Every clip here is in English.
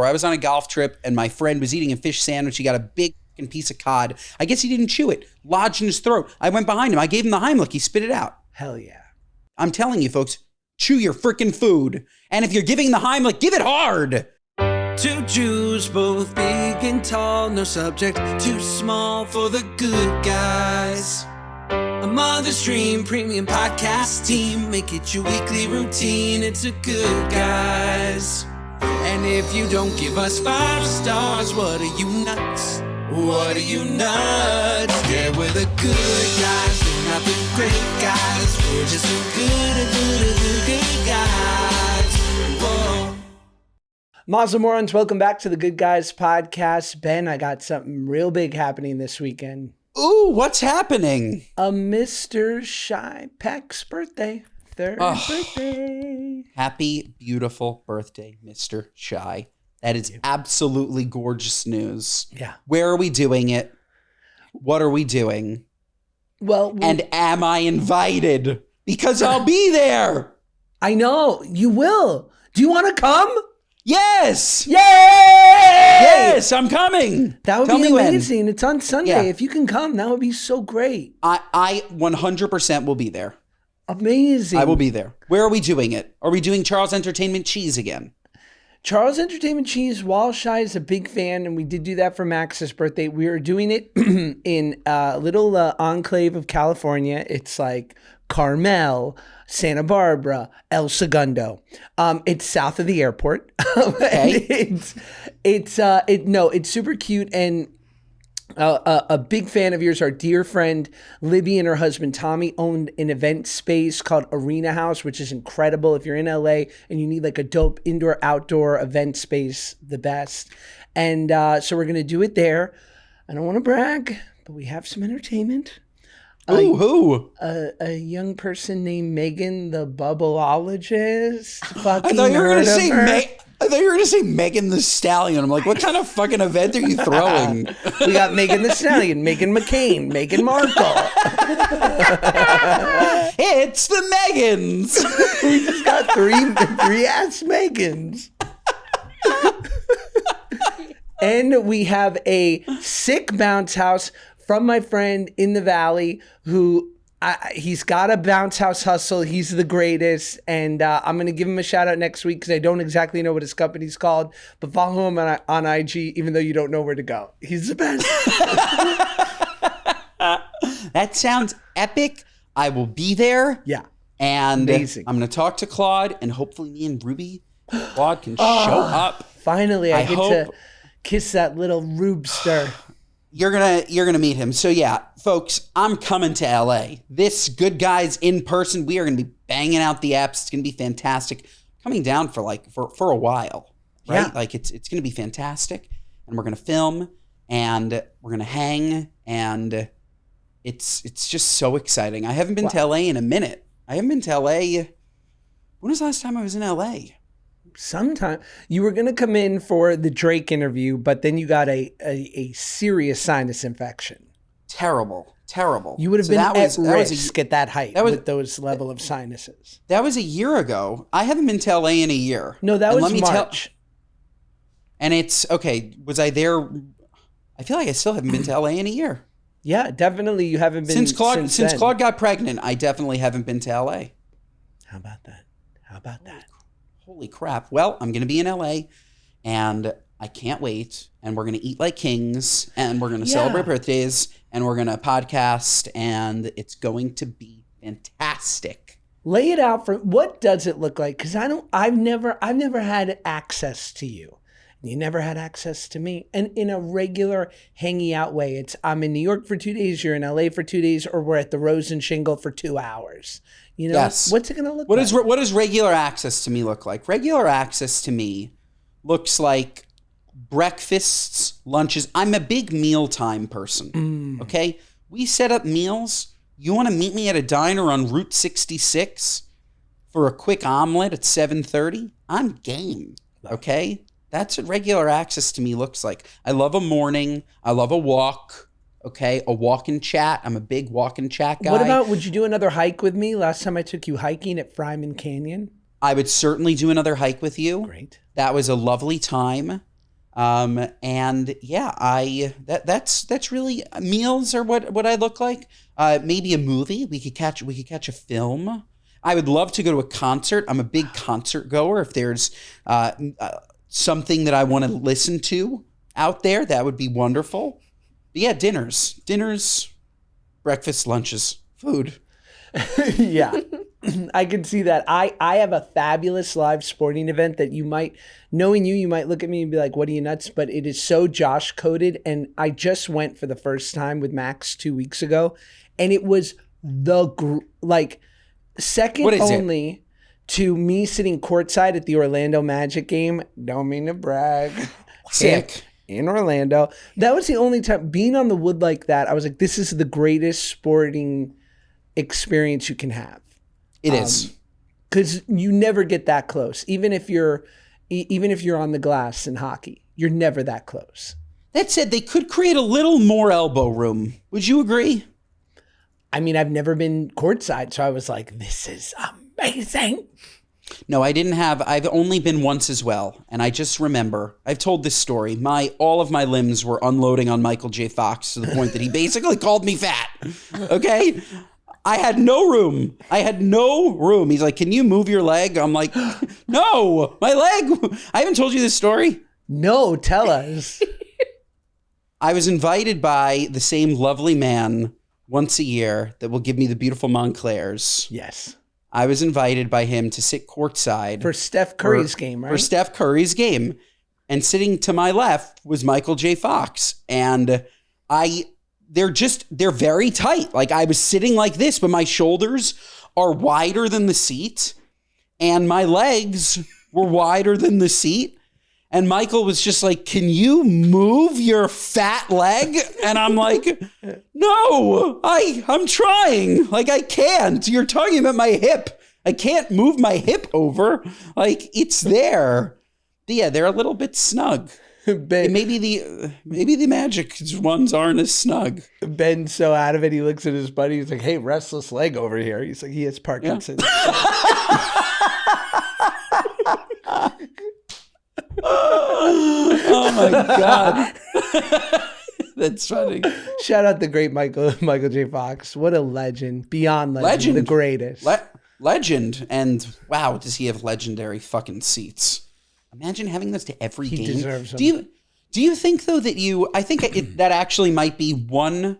I was on a golf trip and my friend was eating a fish sandwich. He got a big fucking piece of cod. I guess he didn't chew it. Lodged in his throat. I went behind him. I gave him the Heimlich. He spit it out. Hell yeah. I'm telling you, folks, chew your freaking food. And if you're giving the Heimlich, give it hard. Two Jews, both big and tall, no subject too small for the good guys. A Mother's Dream premium podcast team, make it your weekly routine. It's a Good Guys. And if you don't give us 5 stars, what are you nuts? What are you nuts? Yeah, we're the good guys, we're not the great guys. We're just the good guys. Whoa. Mazel Morons, welcome back to the Good Guys podcast. Ben, I got something real big happening this weekend. Ooh, what's happening? A Mr. Shy Peck's birthday. Third birthday. Happy, beautiful birthday, Mr. Shy. That is absolutely gorgeous news. Yeah. Where are we doing it? What are we doing? Well, and am I invited? Because I'll be there. I know. You will. Do you want to come? Yes. Yay! Yes, I'm coming. That would Tell be me amazing. when. It's on Sunday. Yeah. If you can come, that would be so great. I 100% will be there. Amazing. I will be there. Where are we doing it? Are we doing Charles Entertainment Cheese again? Charles Entertainment Cheese, while Shy is a big fan, and we did do that for Max's birthday, we are doing it in a little enclave of California. It's like Carmel, Santa Barbara, El Segundo. It's south of the airport. Okay. It's super cute, and a big fan of yours, our dear friend Libby and her husband Tommy owned an event space called Arena House, which is incredible. If you're in LA and you need like a dope indoor-outdoor event space, the best. And so we're going to do it there. I don't want to brag, but we have some entertainment. Ooh, who? A young person named Megan the Bubbleologist. I thought you were going to say Megan the Stallion. I'm like, what kind of fucking event are you throwing? We got Megan the Stallion, Megan McCain, Meghan Markle. It's the Megans. We just got three ass Megans. And we have a sick bounce house from my friend in the Valley who he's got a bounce house hustle. He's the greatest. And I'm going to give him a shout out next week because I don't exactly know what his company's called. But follow him on IG, even though you don't know where to go. He's the best. That sounds epic. I will be there. Yeah. And amazing. I'm going to talk to Claude, and hopefully me and Ruby, Claude can show up. Finally, I get to kiss that little Rubester. You're gonna meet him. So yeah, folks, I'm coming to LA. This Good Guys in person. We are gonna be banging out the apps. It's gonna be fantastic. Coming down for a while, right? Yeah. Like it's gonna be fantastic, and we're gonna film, and we're gonna hang, and it's just so exciting. I haven't been to LA in a minute. I haven't been to LA. When was the last time I was in LA? Sometime you were going to come in for the Drake interview, but then you got a serious sinus infection. Terrible. You would have been at risk at that height with those level of sinuses. That was a year ago. I haven't been to LA in a year. No, that was March. And it's okay. Was I there? I feel like I still haven't been to LA in a year. Yeah, definitely. You haven't been since Claude got pregnant. I definitely haven't been to LA. How about that? Holy crap. Well, I'm going to be in LA and I can't wait. And we're going to eat like kings and we're going to celebrate birthdays and we're going to podcast and it's going to be fantastic. Lay it out for what does it look like? Because I've never had access to you. You never had access to me. And in a regular hangy out way, it's I'm in New York for 2 days, you're in LA for 2 days, or we're at the Rose and Shingle for 2 hours. You know, yes. What's it going to look like? What does regular access to me look like? Regular access to me looks like breakfasts, lunches. I'm a big mealtime person, okay? We set up meals. You want to meet me at a diner on Route 66 for a quick omelet at 7:30? I'm game, okay? That's what regular access to me looks like. I love a morning. I love a walk. Okay, a walk and chat. I'm a big walk and chat guy. What about, would you do another hike with me? Last time I took you hiking at Fryman Canyon. I would certainly do another hike with you. Great. That was a lovely time. And yeah, that's really, meals are what I look like. Maybe a movie. We could catch a film. I would love to go to a concert. I'm a big concert goer. If there's something that I want to listen to out there, that would be wonderful. But yeah, dinners, breakfast, lunches, food. Yeah, I can see that. I have a fabulous live sporting event that you might, knowing you might look at me and be like, what are you nuts? But it is so Josh coded. And I just went for the first time with Max 2 weeks ago. And it was second only to me sitting courtside at the Orlando Magic game. Don't mean to brag. Sick. In Orlando. That was the only time being on the wood like that. I was like, this is the greatest sporting experience you can have. It is. Because you never get that close. Even if you're on the glass in hockey, you're never that close. That said, they could create a little more elbow room. Would you agree? I mean, I've never been courtside, so I was like, this is amazing. No, I've only been once as well. And I just remember, I've told this story. All of my limbs were unloading on Michael J. Fox to the point that he basically called me fat. Okay? I had no room. He's like, can you move your leg? I'm like, no, my leg. I haven't told you this story. No, tell us. I was invited by the same lovely man once a year that will give me the beautiful Montclairs. Yes. I was invited by him to sit courtside. For Steph Curry's game, right? For Steph Curry's game. And sitting to my left was Michael J. Fox. And they're very tight. Like, I was sitting like this, but my shoulders are wider than the seat. And my legs were wider than the seat. And Michael was just like, can you move your fat leg? And I'm like, no, I'm trying. Like, I can't. You're talking about my hip. I can't move my hip over. Like, it's there. But yeah, they're a little bit snug. Maybe the Magic ones aren't as snug. Ben's so out of it, he looks at his buddy. He's like, hey, restless leg over here. He's like, he has Parkinson's. Yeah. Oh my God. That's funny. Shout out the great Michael J. Fox. What a legend. Beyond legend. The greatest. Legend. And wow, does he have legendary fucking seats. Imagine having this to every game. He deserves them. Do you think though that I think that actually might be one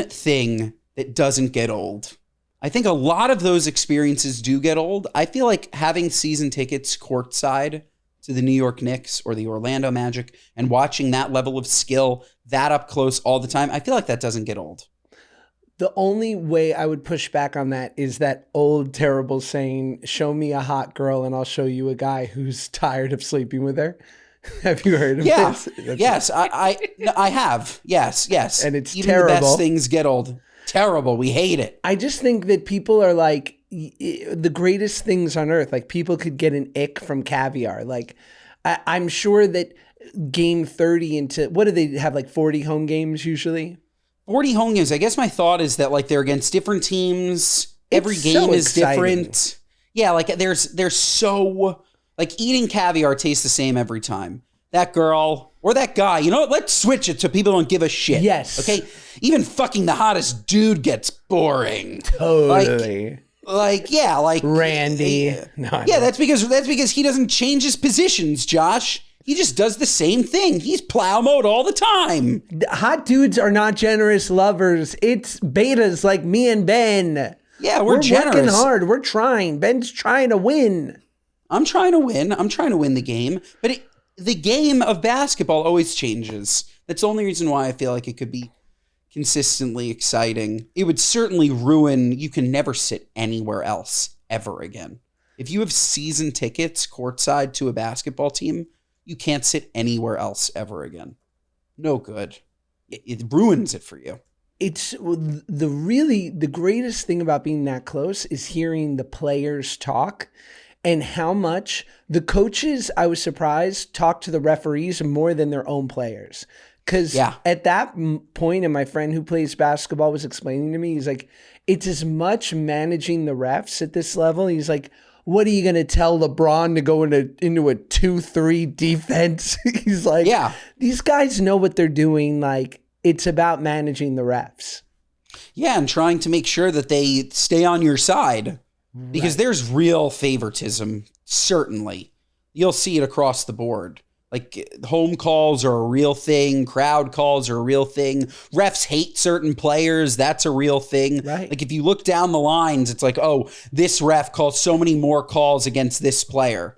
thing that doesn't get old. I think a lot of those experiences do get old. I feel like having season tickets courtside to the New York Knicks or the Orlando Magic and watching that level of skill that up close all the time, I feel like that doesn't get old. The only way I would push back on that is that old, terrible saying, show me a hot girl and I'll show you a guy who's tired of sleeping with her. Have you heard of this? Yes, I have. Yes. And it's even terrible. The best things get old. Terrible. We hate it. I just think that people are like the greatest things on earth. Like, people could get an ick from caviar. Like, I'm sure that game 30 into, what do they have, like 40 home games usually? 40 home games. I guess my thought is that like they're against different teams. Every game is different. Yeah, like there's so, like, eating caviar tastes the same every time. That girl or that guy, you know what? Let's switch it so people don't give a shit. Yes. Okay? Even fucking the hottest dude gets boring. Totally. Like Randy. That's because he doesn't change his positions, Josh. He just does the same thing. He's plow mode all the time. Hot dudes are not generous lovers. It's betas like me and Ben. Yeah, we're generous. Working hard. We're trying. Ben's trying to win. I'm trying to win. I'm trying to win the game. But the game of basketball always changes. That's the only reason why I feel like it could be consistently exciting. It would certainly ruin, you can never sit anywhere else ever again. If you have season tickets courtside to a basketball team, you can't sit anywhere else ever again. No good. It ruins it for you. It's the greatest thing about being that close is hearing the players talk and how much the coaches, I was surprised, talk to the referees more than their own players. Because at that point, and my friend who plays basketball was explaining to me, he's like, it's as much managing the refs at this level. He's like, what are you going to tell LeBron to go into a 2-3 defense? He's like, Yeah. These guys know what they're doing. Like, it's about managing the refs. Yeah, and trying to make sure that they stay on your side. Because there's real favoritism, certainly. You'll see it across the board. Like, home calls are a real thing. Crowd calls are a real thing. Refs hate certain players. That's a real thing. Right. Like, if you look down the lines, it's like, oh, this ref calls so many more calls against this player.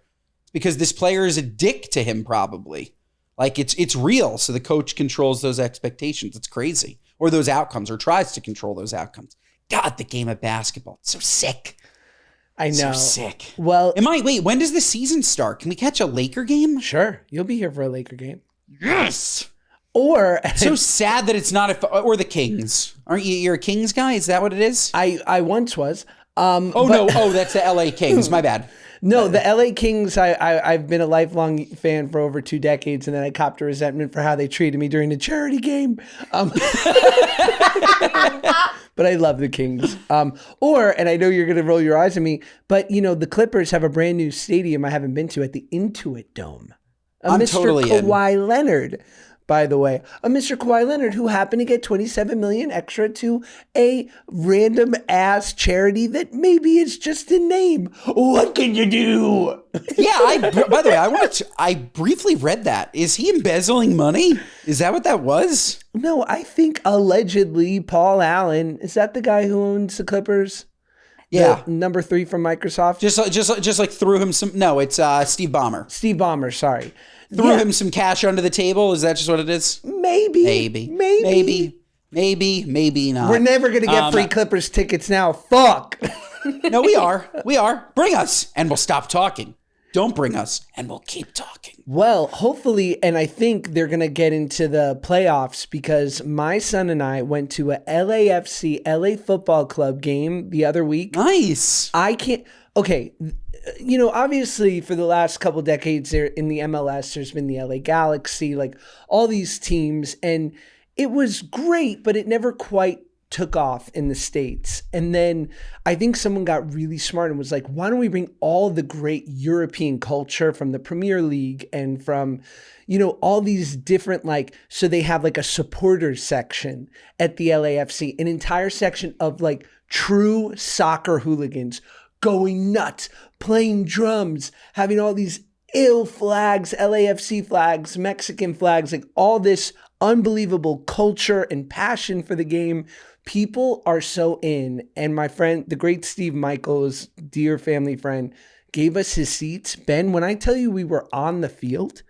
Because this player is a dick to him, probably. Like, it's real. So the coach controls those expectations. It's crazy. Or those outcomes, or tries to control those outcomes. God, the game of basketball. It's so sick. I know. So sick. Well, Wait, when does the season start? Can we catch a Laker game? sure. You'll be here for a Laker game. Yes. Or So sad that it's not or the Kings. Aren't you? You're a Kings guy? Is that what it is? I once was. That's the LA Kings. My bad. No, the LA Kings, I've been a lifelong fan for over 2 decades, and then I copped a resentment for how they treated me during the charity game. But I love the Kings. And I know you're going to roll your eyes at me, but, the Clippers have a brand new stadium I haven't been to at the Intuit Dome. I'm Mr. totally in. Kawhi Leonard, by the way. A Mr. Kawhi Leonard who happened to get $27 million extra to a random ass charity that maybe it's just a name. What can you do? Yeah. By the way, I briefly read that. Is he embezzling money? Is that what that was? No, I think allegedly Paul Allen, is that the guy who owns the Clippers? Yeah. The number 3 from Microsoft? Just like threw him some. No, it's Steve Ballmer. Steve Ballmer, sorry. Threw him some cash under the table. Is that just what it is? Maybe not. We're never going to get free Clippers tickets now. Fuck. No, we are. Bring us, and we'll stop talking. Don't bring us, and we'll keep talking. Well, hopefully, and I think they're going to get into the playoffs because my son and I went to a LAFC, LA Football Club game the other week. Nice. Okay, obviously for the last couple decades there in the MLS, there's been the LA Galaxy, like all these teams, and it was great, but it never quite took off in the States. And then I think someone got really smart and was like, why don't we bring all the great European culture from the Premier League and from, all these different, so they have like a supporters section at the LAFC, an entire section of like true soccer hooligans going nuts, playing drums, having all these ill flags, LAFC flags, Mexican flags, like all this unbelievable culture and passion for the game. People are so in. And my friend, the great Steve Michaels, dear family friend, gave us his seats. Ben, when I tell you we were on the field.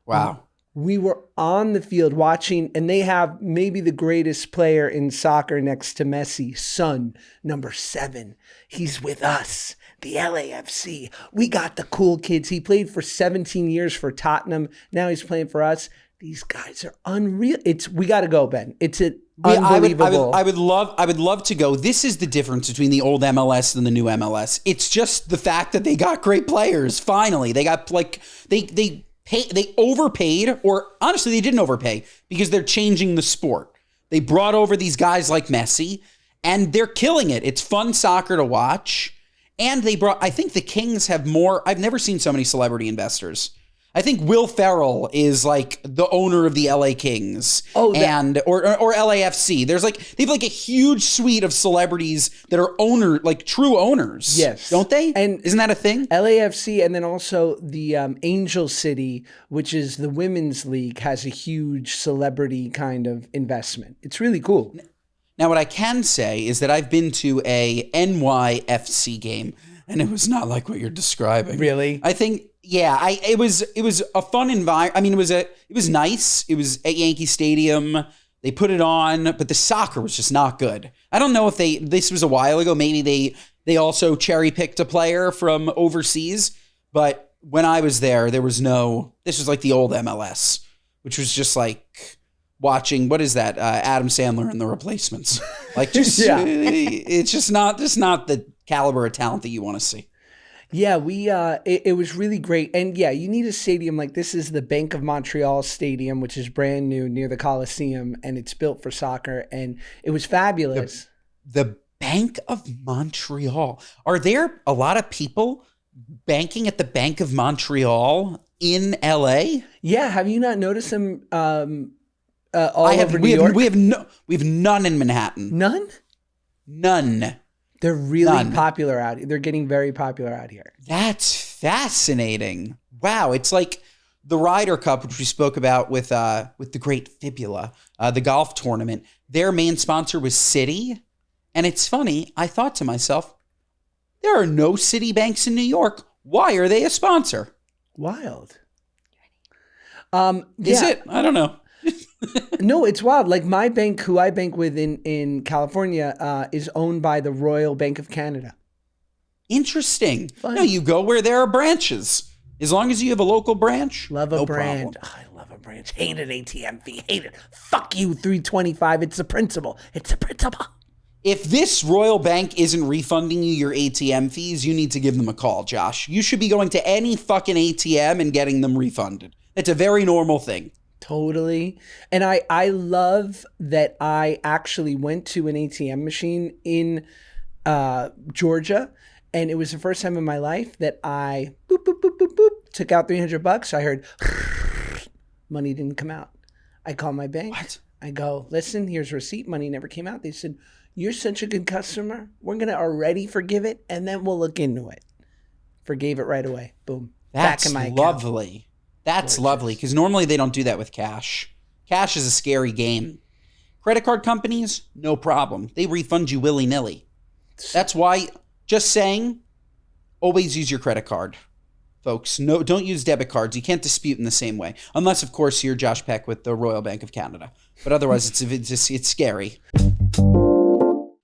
Wow. We were on the field watching, and they have maybe the greatest player in soccer next to Messi, son, number 7. He's with us, the LAFC. We got the cool kids. He played for 17 years for Tottenham. Now he's playing for us. These guys are unreal. We got to go, Ben. It's unbelievable. I would love to go. This is the difference between the old MLS and the new MLS. It's just the fact that they got great players. Finally, they got they overpaid, or honestly, they didn't overpay because they're changing the sport. They brought over these guys like Messi, and they're killing it. It's fun soccer to watch. And I think the Kings have more. I've never seen so many celebrity investors. I think Will Ferrell is like the owner of the LA Kings or LAFC. They have like a huge suite of celebrities that are true owners. Yes. Don't they? And isn't that a thing? LAFC, and then also the Angel City, which is the women's league, has a huge celebrity kind of investment. It's really cool. Now, what I can say is that I've been to a NYFC game, and it was not like what you're describing. Really? I think. Yeah, it was a fun environment. I mean, it was nice. It was at Yankee Stadium. They put it on, but the soccer was just not good. I don't know if this was a while ago. Maybe they also cherry picked a player from overseas. But when I was there was this was like the old MLS, which was just like watching, what is that? Adam Sandler and The Replacements. Like just, it's just not the caliber of talent that you want to see. Yeah, it was really great. And yeah, you need a stadium like this. Is the Bank of Montreal stadium, which is brand new near the Coliseum, and it's built for soccer, and it was fabulous. The Bank of Montreal. Are there a lot of people banking at the Bank of Montreal in LA? Yeah, have you not noticed them all over New York? We have none in Manhattan. None? None. They're really popular out here. They're getting very popular out here. That's fascinating. Wow, it's like the Ryder Cup, which we spoke about with the great Fibula, the golf tournament. Their main sponsor was Citi. And it's funny, I thought to myself, there are no Citi banks in New York. Why are they a sponsor? Wild. Is it? I don't know. No, it's wild. Like my bank, who I bank with in California, is owned by the Royal Bank of Canada. Interesting. Fun. No, you go where there are branches. As long as you have a local branch, Love a brand. Oh, I love a branch. Hate an ATM fee. Hate it. Fuck you, 325. It's the principle. It's the principle. If this Royal Bank isn't refunding you your ATM fees, you need to give them a call, Josh. You should be going to any fucking ATM and getting them refunded. It's a very normal thing. Totally. And I love that I actually went to an ATM machine in Georgia, and it was the first time in my life that I boop, boop, boop, boop, boop, took out $300. I heard money didn't come out. I called my bank. What? I go, listen, here's a receipt. Money never came out. They said, you're such a good customer. We're going to already forgive it, and then we'll look into it. Forgave it right away. Boom. That's back in my lovely. account. That's lovely, because normally they don't do that with cash. Cash is a scary game. Credit card companies, no problem. They refund you willy-nilly. That's why, just saying, always use your credit card, folks. No, don't use debit cards. You can't dispute in the same way. Unless, of course, you're Josh Peck with the Royal Bank of Canada. But otherwise, it's scary.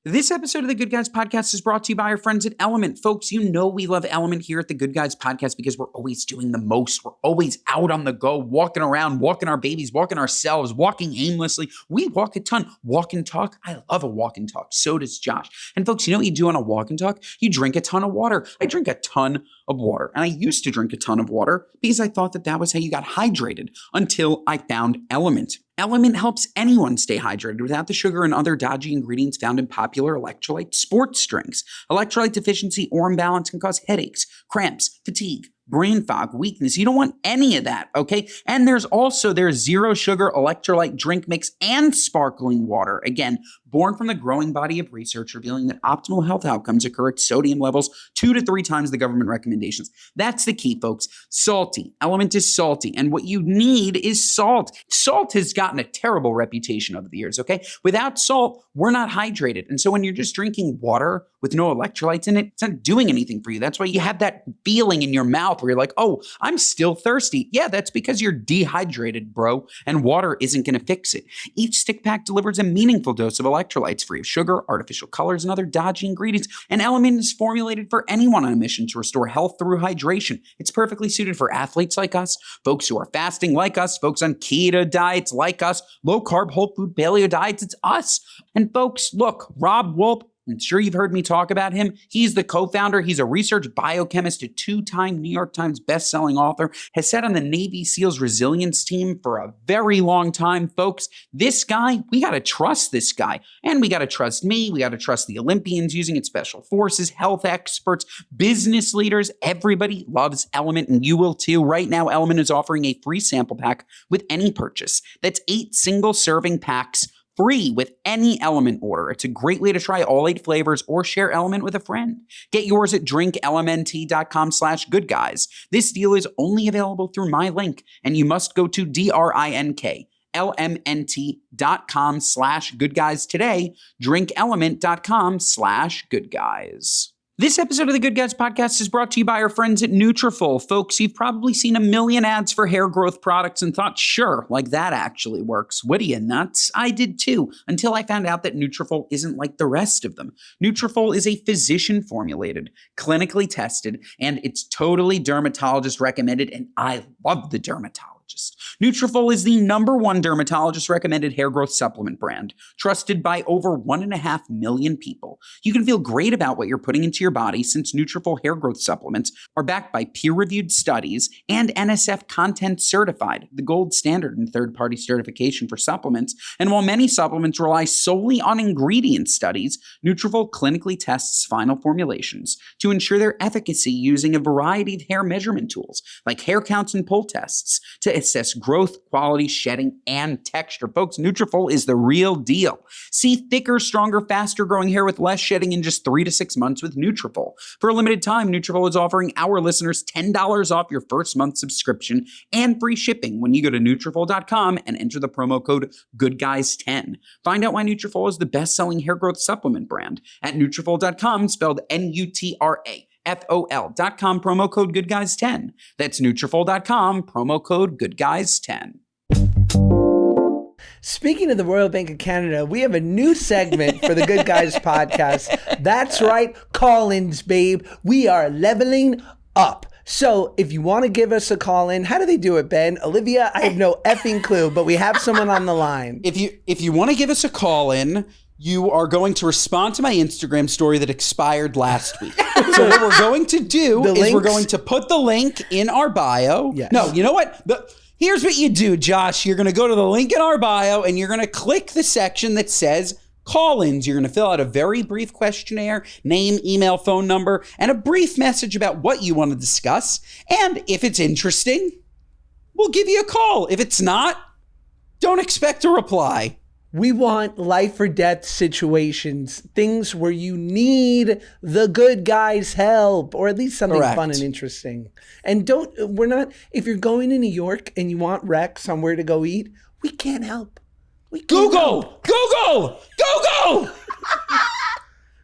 This episode of the Good Guys Podcast is brought to you by our friends at Element. Folks, you know we love Element here at the Good Guys Podcast because we're always doing the most. We're always out on the go, walking around, walking our babies, walking ourselves, walking aimlessly. We walk a ton. Walk and talk. I love a walk and talk. So does Josh. And folks, you know what you do on a walk and talk? You drink a ton of water. I drink a ton of water. And I used to drink a ton of water because I thought that was how you got hydrated until I found Element. Element helps anyone stay hydrated without the sugar and other dodgy ingredients found in popular electrolyte sports drinks. Electrolyte deficiency or imbalance can cause headaches, cramps, fatigue, brain fog, weakness. You don't want any of that, okay? And there's zero sugar electrolyte drink mix and sparkling water. Again, born from the growing body of research revealing that optimal health outcomes occur at sodium levels 2 to 3 times the government recommendations. That's the key, folks. Salty. Element is salty. And what you need is salt. Salt has gotten a terrible reputation over the years, okay? Without salt, we're not hydrated. And so when you're just drinking water with no electrolytes in it, it's not doing anything for you. That's why you have that feeling in your mouth where you're like, oh, I'm still thirsty. Yeah, that's because you're dehydrated, bro. And water isn't going to fix it. Each stick pack delivers a meaningful dose of electrolytes free of sugar, artificial colors, and other dodgy ingredients. And Element is formulated for anyone on a mission to restore health through hydration. It's perfectly suited for athletes like us, folks who are fasting like us, folks on keto diets like us, low carb, whole food, paleo diets. It's us. And folks, look, Rob Wolf, I'm sure you've heard me talk about him. He's the co-founder. He's a research biochemist, a 2-time New York Times bestselling author, has sat on the Navy SEALs resilience team for a very long time, folks. This guy, we got to trust this guy. And we got to trust me. We got to trust the Olympians using it, special forces, health experts, business leaders. Everybody loves Element, and you will too. Right now, Element is offering a free sample pack with any purchase. That's 8 single-serving packs free with any Element order. It's a great way to try all 8 flavors or share Element with a friend. Get yours at drinklmnt.com/goodguys. This deal is only available through my link, and you must go to drinklmnt.com/goodguys today. drinkelement.com/goodguys. This episode of the Good Guys Podcast is brought to you by our friends at Nutrafol. Folks, you've probably seen a million ads for hair growth products and thought, sure, like that actually works. What are you, nuts? I did too, until I found out that Nutrafol isn't like the rest of them. Nutrafol is a physician-formulated, clinically tested, and it's totally dermatologist recommended, and I love the dermatologist. dermatologist. Nutrafol is the #1 dermatologist-recommended hair growth supplement brand, trusted by over 1.5 million people. You can feel great about what you're putting into your body since Nutrafol hair growth supplements are backed by peer-reviewed studies and NSF Content Certified, the gold standard in third-party certification for supplements. And while many supplements rely solely on ingredient studies, Nutrafol clinically tests final formulations to ensure their efficacy using a variety of hair measurement tools, like hair counts and pull tests, to assess growth, quality, shedding, and texture. Folks, Nutrafol is the real deal. See thicker, stronger, faster-growing hair with less shedding in just 3 to 6 months with Nutrafol. For a limited time, Nutrafol is offering our listeners $10 off your first month subscription and free shipping when you go to Nutrafol.com and enter the promo code GoodGuys10. Find out why Nutrafol is the best-selling hair growth supplement brand at Nutrafol.com, spelled Nutrafol.com, promo code GoodGuys10. That's Nutrafol.com, promo code GoodGuys10. Speaking of the Royal Bank of Canada, we have a new segment for the Good Guys podcast. That's right, call-ins, babe. We are leveling up. So if you want to give us a call in, how do they do it, Ben? Olivia, I have no effing clue, but we have someone on the line. If you want to give us a call in, you are going to respond to my Instagram story that expired last week. So what we're going to do is we're going to put the link in our bio. Yes. No, you know what? Here's what you do, Josh. You're going to go to the link in our bio and you're going to click the section that says call-ins. You're going to fill out a very brief questionnaire, name, email, phone number, and a brief message about what you want to discuss. And if it's interesting, we'll give you a call. If it's not, don't expect a reply. We want life or death situations, things where you need the good guy's help, or at least something fun and interesting. And if you're going to New York and you want rec somewhere to go eat, we can't help. Google!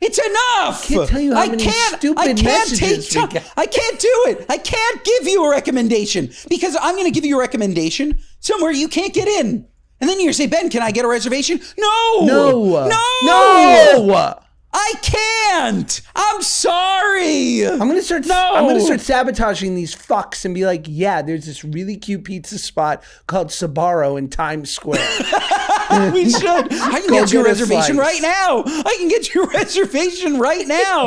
It's enough. I can't tell you how many stupid messages we get. I can't do it. I can't give you a recommendation because I'm going to give you a recommendation somewhere you can't get in. And then you're going to say, Ben, can I get a reservation? No. I can't. I'm sorry. I'm gonna start sabotaging these fucks and be like, yeah, there's this really cute pizza spot called Sbarro in Times Square. We should. I can get you a reservation right now.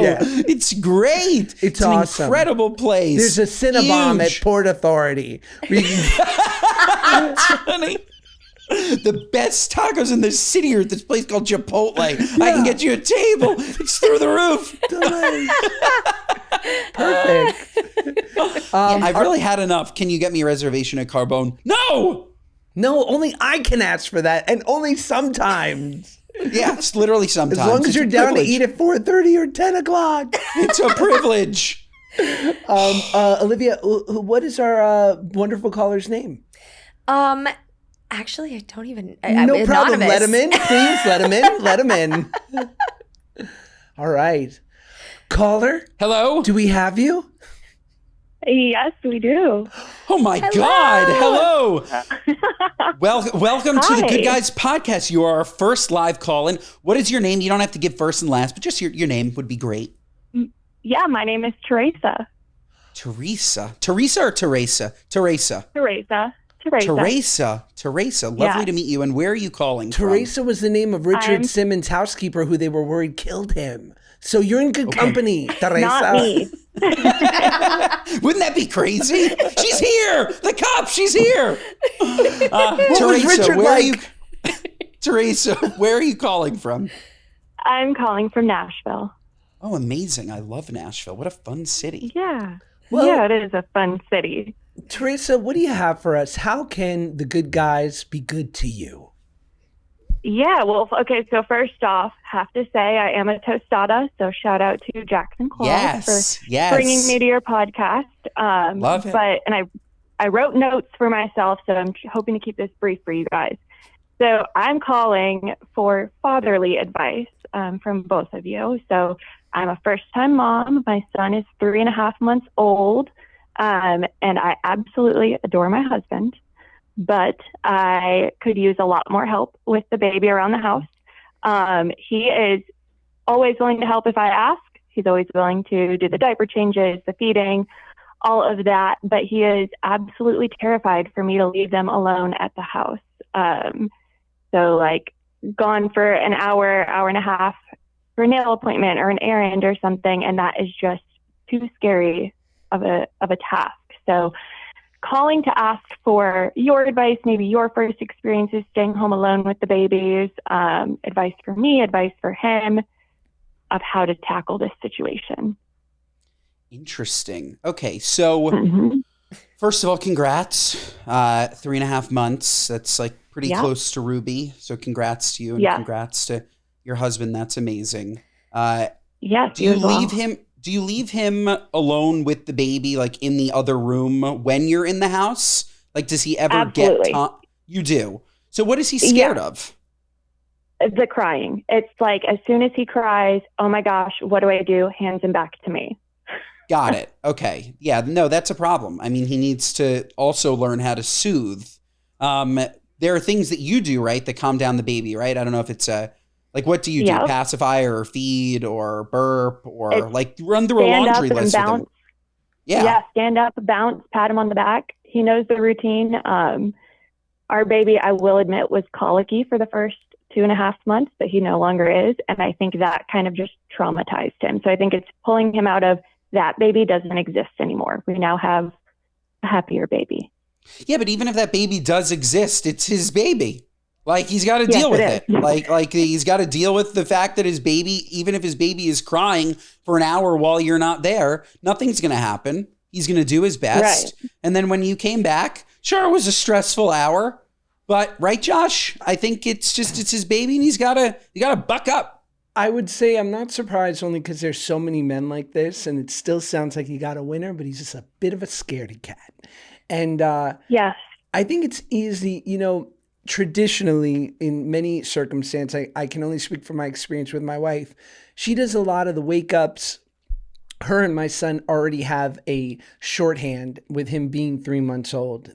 Yeah. It's great. It's an awesome. incredible place. There's a Cinnabon at Port Authority. Honey. The best tacos in the city are at this place called Chipotle. Yeah. I can get you a table. It's through the roof. Perfect. I've really had enough. Can you get me a reservation at Carbone? No, only I can ask for that, and only sometimes. Yeah, it's literally sometimes. As long as you're down to eat at 4:30 or 10 o'clock. It's a privilege. Olivia, what is our wonderful caller's name? Actually, I don't even. No problem. Anonymous. Let him in, please. Let him in. All right. Caller? Hello? Do we have you? Yes, we do. Oh, my God. Hello. Welcome to the Good Guys podcast. You are our first live call-in. What is your name? You don't have to give first and last, but just your name would be great. Yeah, my name is Teresa. Teresa or Teresa? Teresa. Lovely to meet you. And where are you calling from? Teresa was the name of Richard Simmons' housekeeper who they were worried killed him. So you're in good company, Teresa. Not me. Wouldn't that be crazy? She's here. The cop. She's here. Teresa, where are you calling from? I'm calling from Nashville. Oh, amazing. I love Nashville. What a fun city. Yeah. Yeah, it is a fun city. Teresa, what do you have for us? How can the good guys be good to you? Yeah, well, okay, so first off, have to say I am a tostada, so shout out to Jackson Claus for bringing me to your podcast. Love it. And I wrote notes for myself, so I'm hoping to keep this brief for you guys. So I'm calling for fatherly advice from both of you. So I'm a first-time mom. My son is 3.5 months old. And I absolutely adore my husband, but I could use a lot more help with the baby around the house. He is always willing to help if I ask. He's always willing to do the diaper changes, the feeding. all of that, but he is absolutely terrified for me to leave them alone at the house. So like gone for an hour, hour and a half for a nail appointment or an errand or something, and that is just too scary of a task. So calling to ask for your advice, maybe your first experiences staying home alone with the babies, advice for me, advice for him of how to tackle this situation. Interesting. Okay, so first of all, congrats. 3.5 months. That's like pretty close to Ruby. So congrats to you and congrats to your husband. That's amazing. Yes. Do you leave him alone with the baby, like in the other room when you're in the house? Like, does he ever get you do? So what is he scared of? The crying. It's like, as soon as he cries, oh my gosh, what do I do? Hands him back to me. Got it. Okay. Yeah, no, that's a problem. I mean, he needs to also learn how to soothe. There are things that you do, right, that calm down the baby, right? I don't know if it's like, what do you do? Pacify or feed or burp or like run through a laundry list with him? Yeah, stand up, bounce, pat him on the back. He knows the routine. Our baby, I will admit, was colicky for the first 2.5 months, but he no longer is. And I think that kind of just traumatized him. So I think it's pulling him out of that baby doesn't exist anymore. We now have a happier baby. Yeah, but even if that baby does exist, it's his baby. Like, he's got to deal with it. Like he's got to deal with the fact that his baby, even if his baby is crying for an hour while you're not there, nothing's going to happen. He's going to do his best. Right. And then when you came back, sure, it was a stressful hour, but right, Josh? I think it's his baby and you got to buck up. I would say I'm not surprised only because there's so many men like this and it still sounds like he got a winner, but he's just a bit of a scaredy cat. And I think it's easy, traditionally in many circumstances, I can only speak from my experience with my wife. She does a lot of the wake ups. Her and my son already have a shorthand with him being 3 months old.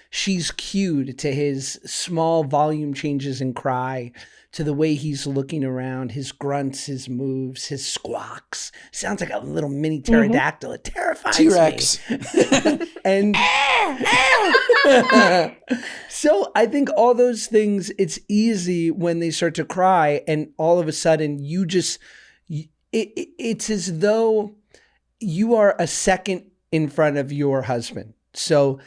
She's cued to his small volume changes in cry, to the way he's looking around, his grunts, his moves, his squawks. Sounds like a little mini pterodactyl. It terrifies T-Rex. me. And so I think all those things, it's easy when they start to cry and all of a sudden it's as though you are a second in front of your husband. So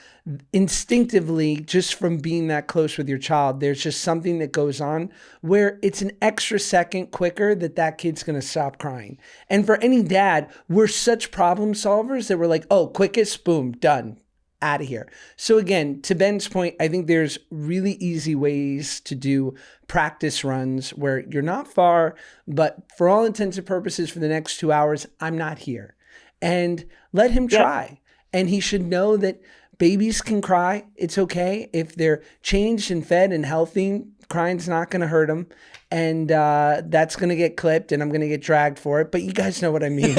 instinctively, just from being that close with your child, there's just something that goes on where it's an extra second quicker that kid's going to stop crying. And for any dad, we're such problem solvers that we're like, oh, quickest, boom, done, out of here. So again, to Ben's point, I think there's really easy ways to do practice runs where you're not far, but for all intents and purposes, for the next 2 hours, I'm not here. And let him try. And he should know that babies can cry. It's okay. If they're changed and fed and healthy, crying's not going to hurt them. And that's going to get clipped and I'm going to get dragged for it. But you guys know what I mean.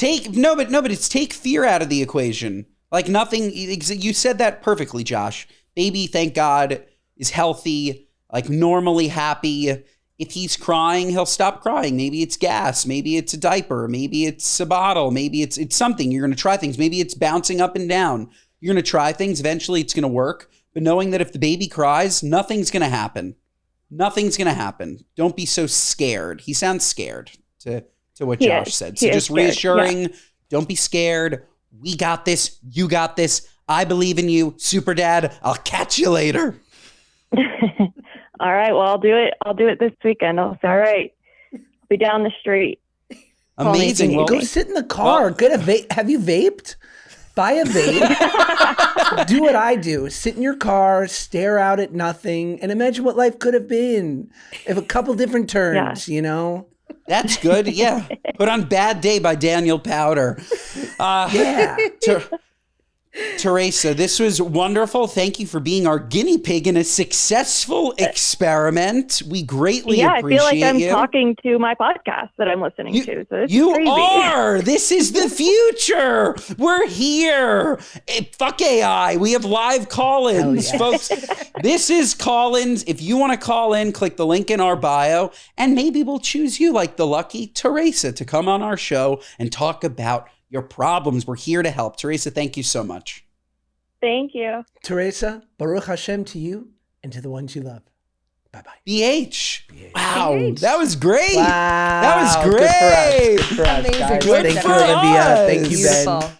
It's take fear out of the equation. Like nothing, you said that perfectly, Josh. Baby, thank God, is healthy, like normally happy. If he's crying, he'll stop crying. Maybe it's gas. Maybe it's a diaper. Maybe it's a bottle. Maybe it's something. You're going to try things. Maybe it's bouncing up and down. You're going to try things. Eventually, it's going to work. But knowing that if the baby cries, nothing's going to happen. Nothing's going to happen. Don't be so scared. He sounds scared to what Josh said. So just reassuring, don't be scared. We got this. You got this. I believe in you. Super Dad, I'll catch you later. All right. Well, I'll do it. I'll do it this weekend. All right. I'll be down the street. Amazing. Well, go sit in the car. Get a vape. Have you vaped? Buy a vape. Do what I do. Sit in your car, stare out at nothing, and imagine what life could have been if a couple different turns, That's good. Yeah. Put on Bad Day by Daniel Powder. Teresa, this was wonderful. Thank you for being our guinea pig in a successful experiment. We greatly appreciate I feel like I'm you. talking to my podcast that I'm listening to. So you crazy. are. This is the future. We're here. Fuck AI. We have live call-ins, folks. This is call-ins. If you want to call in, click the link in our bio, and maybe we'll choose you, like the lucky Teresa, to come on our show and talk about your problems. We're here to help. Teresa, thank you so much. Thank you. Teresa, Baruch Hashem to you and to the ones you love. Bye-bye. BH. Wow. BH. That was great. Wow. That was great. Good for us, Amazing. guys. Good Thank for you, Olivia. us. Thank you, Ben. Beautiful.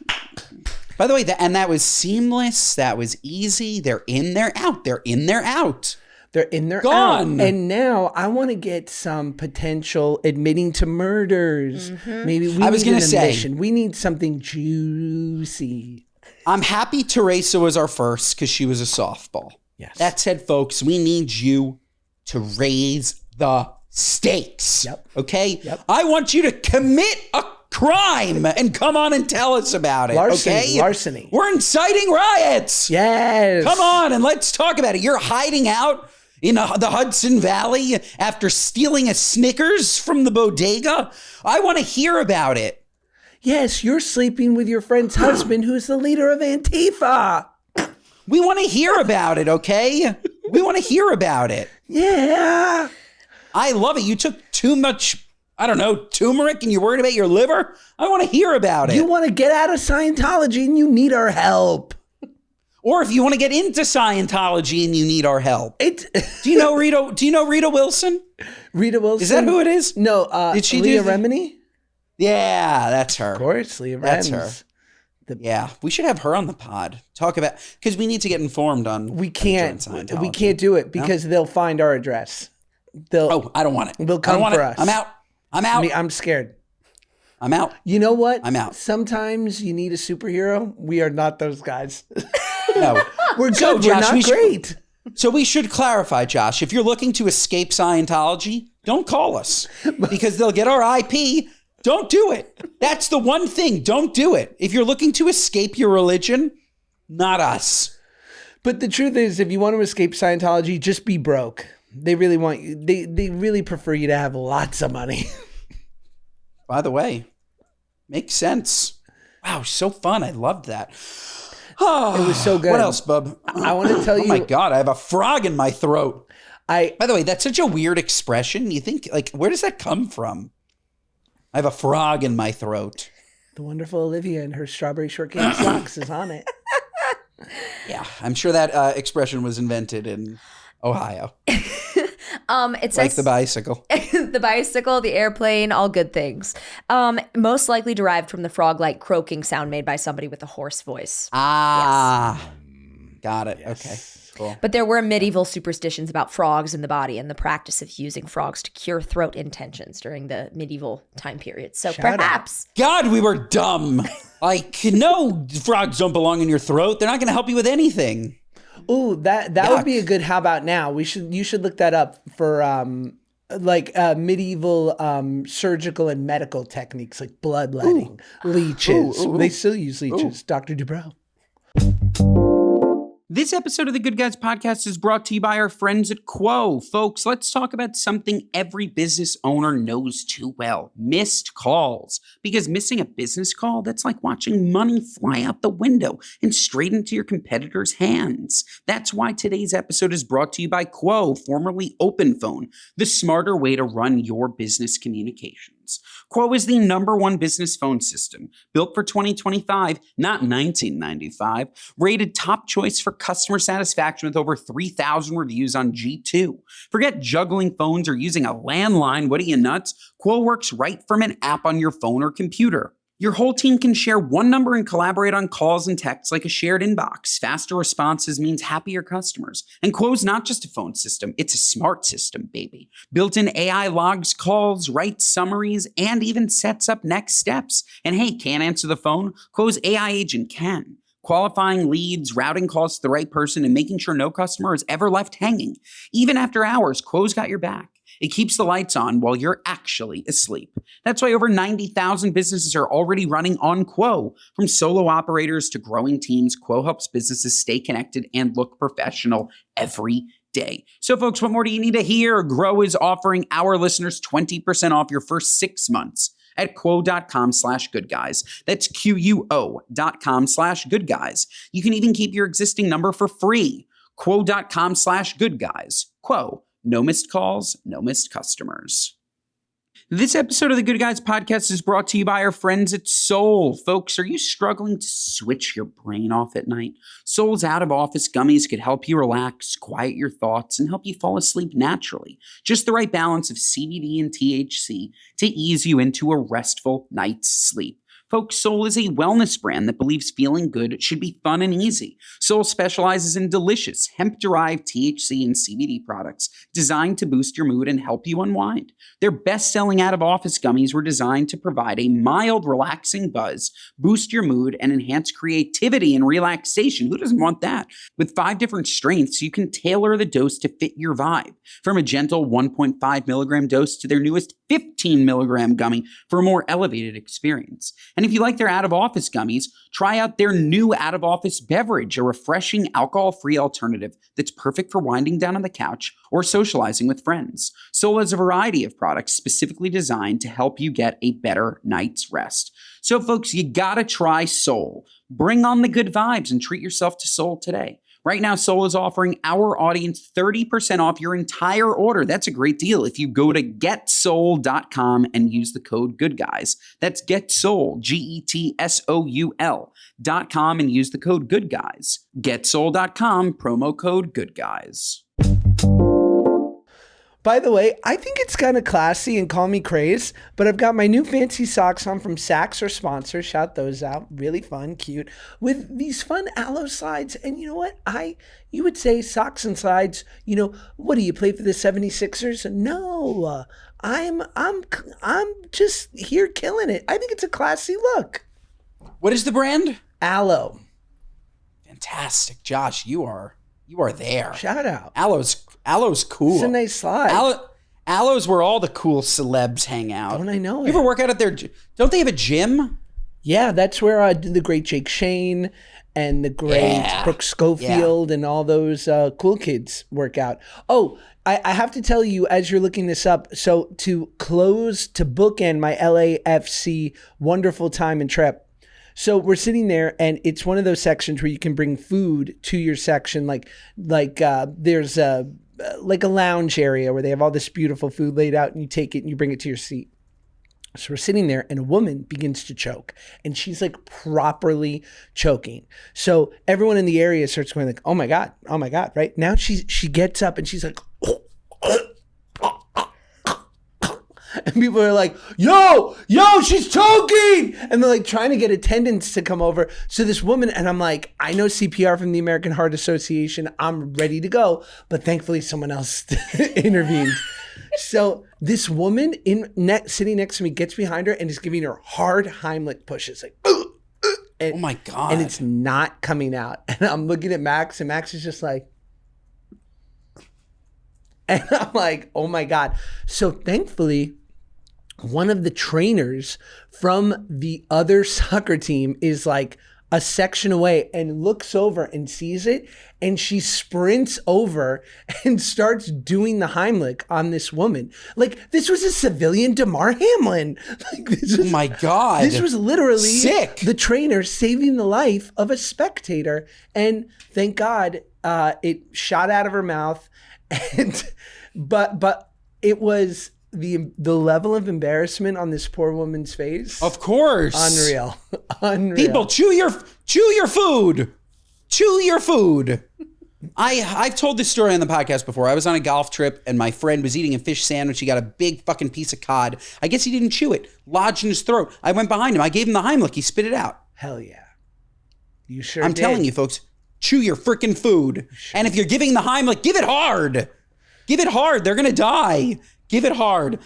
By the way, that was seamless. That was easy. They're in, they're out. They're in, they're out. They're in, they're Gone. out. And now I want to get some potential admitting to murders. Maybe we I was need gonna an say- admission. We need something juicy. I'm happy Teresa was our first because she was a softball. Yes. That said, folks, we need you to raise the stakes. Yep. Okay? Yep. I want you to commit a crime and come on and tell us about it. Larceny, Okay? larceny. We're inciting riots. Yes. Come on and let's talk about it. You're hiding out in the Hudson Valley after stealing a Snickers from the bodega. I want to hear about it. Yes, you're sleeping with your friend's husband who's the leader of Antifa. We want to hear about it, okay? We want to hear about it. Yeah. I love it. You took too much, I don't know, turmeric and you're worried about your liver? I want to hear about it. You want to get out of Scientology and you need our help. Or if you want to get into Scientology and you need our help. It. Do you know Rita Wilson? Rita Wilson. Is that who it is? No. Did she Leah do- Remini? Yeah, that's her. Of course, Leah That's Remini. Yeah, we should have her on the pod. Talk about, because we need to get informed on. We can't. join Scientology. We can't do it because they'll find our address. They'll. Oh, I don't want it. They'll I come don't want for it. us. I'm out. I'm out. I'm scared. I'm out. You know what? I'm out. Sometimes you need a superhero. We are not those guys. No. We're So, good. Josh, We're not we should- great. So we should clarify, Josh, if you're looking to escape Scientology, don't call us because they'll get our IP. Don't do it. That's the one thing. Don't do it. If you're looking to escape your religion, not us. But the truth is, if you want to escape Scientology, just be broke. They really want you. They really prefer you to have lots of money. By the way, makes sense. Wow, so fun. I loved that. Oh, It was so good. What else, bub? I want to tell Oh you. my God, I have a frog in my throat. I By the way, that's such a weird expression. You think, like, where does that come from? I have a frog in my throat. the wonderful Olivia and her strawberry shortcake socks is on it. Yeah, I'm sure that expression was invented in Ohio. It says Like the bicycle. the bicycle, the airplane, all good things. Most likely derived from the frog-like croaking sound made by somebody with a hoarse voice. Ah, got it. Okay, cool. But there were medieval superstitions about frogs in the body and the practice of using frogs to cure throat intentions during the medieval time period. So Shout out. perhaps God, we were dumb. Like, no, frogs don't belong in your throat. They're not going to help you with anything. Ooh, that Yuck. would be a good. How about now? You should look that up for medieval surgical and medical techniques like bloodletting, leeches. Ooh. They still use leeches. Dr. Dubrow. This episode of the Good Guys Podcast is brought to you by our friends at Quo. Folks, let's talk about something every business owner knows too well: missed calls. Because missing a business call, that's like watching money fly out the window and straight into your competitor's hands. That's why today's episode is brought to you by Quo, formerly OpenPhone, the smarter way to run your business communications. Quo is the #1 business phone system, built for 2025, not 1995, rated top choice for customer satisfaction with over 3,000 reviews on G2. Forget juggling phones or using a landline. What are you, nuts? Quo works right from an app on your phone or computer. Your whole team can share one number and collaborate on calls and texts like a shared inbox. Faster responses means happier customers. And Quo's not just a phone system, it's a smart system, baby. Built-in AI logs calls, writes summaries, and even sets up next steps. And hey, can't answer the phone? Quo's AI agent can. Qualifying leads, routing calls to the right person, and making sure no customer is ever left hanging. Even after hours, Quo's got your back. It keeps the lights on while you're actually asleep. That's why over 90,000 businesses are already running on Quo. From solo operators to growing teams, Quo helps businesses stay connected and look professional every day. So folks, what more do you need to hear? Grow is offering our listeners 20% off your first 6 months at quo.com/goodguys. That's QUO.com/goodguys. You can even keep your existing number for free. Quo.com/goodguys. Quo. No missed calls, no missed customers. This episode of the Good Guys podcast is brought to you by our friends at Soul. Folks, are you struggling to switch your brain off at night? Soul's out-of-office gummies could help you relax, quiet your thoughts, and help you fall asleep naturally. Just the right balance of CBD and THC to ease you into a restful night's sleep. Folks, Soul is a wellness brand that believes feeling good should be fun and easy. Soul specializes in delicious, hemp-derived THC and CBD products designed to boost your mood and help you unwind. Their best-selling out-of-office gummies were designed to provide a mild, relaxing buzz, boost your mood, and enhance creativity and relaxation. Who doesn't want that? With 5 different strengths, you can tailor the dose to fit your vibe. From a gentle 1.5 milligram dose to their newest 15 milligram gummy for a more elevated experience. And if you like their out-of-office gummies, try out their new out-of-office beverage, a refreshing alcohol-free alternative that's perfect for winding down on the couch or socializing with friends. Soul has a variety of products specifically designed to help you get a better night's rest. So folks, you gotta try Soul. Bring on the good vibes and treat yourself to Soul today. Right now, Soul is offering our audience 30% off your entire order. That's a great deal if you go to getsoul.com and use the code GOODGUYS. That's getsoul, GETSOUL.com, and use the code GOODGUYS. Getsoul.com, promo code GOODGUYS. By the way, I think it's kind of classy and call me craze, but I've got my new fancy socks on from Saks, our sponsor. Shout those out. Really fun, cute, with these fun aloe slides. And you know what? You would say socks and slides, what do you play for the 76ers? No, I'm just here killing it. I think it's a classy look. What is the brand? Aloe. Fantastic. Josh, you are there. Shout out. Aloe's cool. It's a nice slide. Aloe's where all the cool celebs hang out. Don't I know You it? ever work out at their... Don't they have a gym? Yeah, that's where the great Jake Shane and the great Brooke Schofield and all those cool kids work out. Oh, I have to tell you, as you're looking this up, so to bookend my LAFC wonderful time and trip, so we're sitting there, and it's one of those sections where you can bring food to your section. Like there's a lounge area where they have all this beautiful food laid out, and you take it and you bring it to your seat. So we're sitting there, and a woman begins to choke, and she's like properly choking. So everyone in the area starts going like, oh my God, right? Now she gets up, and she's like, and people are like, yo, she's choking. And they're like trying to get attendants to come over. So this woman, and I'm like, I know CPR from the American Heart Association. I'm ready to go. But thankfully someone else intervened. So this woman sitting next to me gets behind her and is giving her hard Heimlich pushes. Like, and, oh my God. And it's not coming out. And I'm looking at Max, and Max is just like, and I'm like, oh my God. So thankfully, one of the trainers from the other soccer team is like a section away and looks over and sees it. And she sprints over and starts doing the Heimlich on this woman. Like, this was a civilian Damar Hamlin. Oh my God. This was literally sick. The trainer saving the life of a spectator. And thank God it shot out of her mouth. And but it was the level of embarrassment on this poor woman's face. Of course. Unreal. People, chew your food. Chew your food. I've told this story on the podcast before. I was on a golf trip and my friend was eating a fish sandwich. He got a big fucking piece of cod. I guess he didn't chew it. Lodged in his throat. I went behind him. I gave him the Heimlich. He spit it out. Hell yeah. You sure I'm did. telling you, folks, chew your freaking food. And if you're giving the Heimlich, give it hard. Give it hard. They're going to die. Give it hard.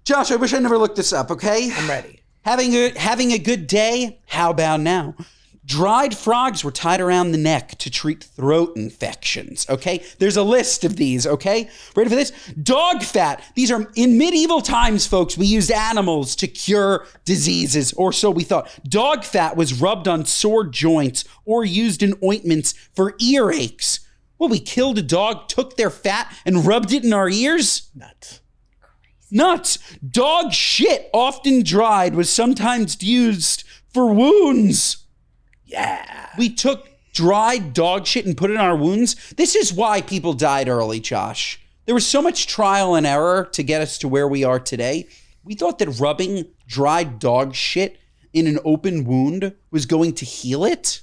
Josh, I wish I never looked this up, okay? I'm ready. Having a good day? How about now? Dried frogs were tied around the neck to treat throat infections, okay? There's a list of these, okay? Ready for this? Dog fat. These are, in medieval times, folks, we used animals to cure diseases, or so we thought. Dog fat was rubbed on sore joints or used in ointments for earaches. Well, we killed a dog, took their fat, and rubbed it in our ears? Nuts. Dog shit, often dried, was sometimes used for wounds. Yeah. We took dried dog shit and put it on our wounds. This is why people died early, Josh. There was so much trial and error to get us to where we are today. We thought that rubbing dried dog shit in an open wound was going to heal it?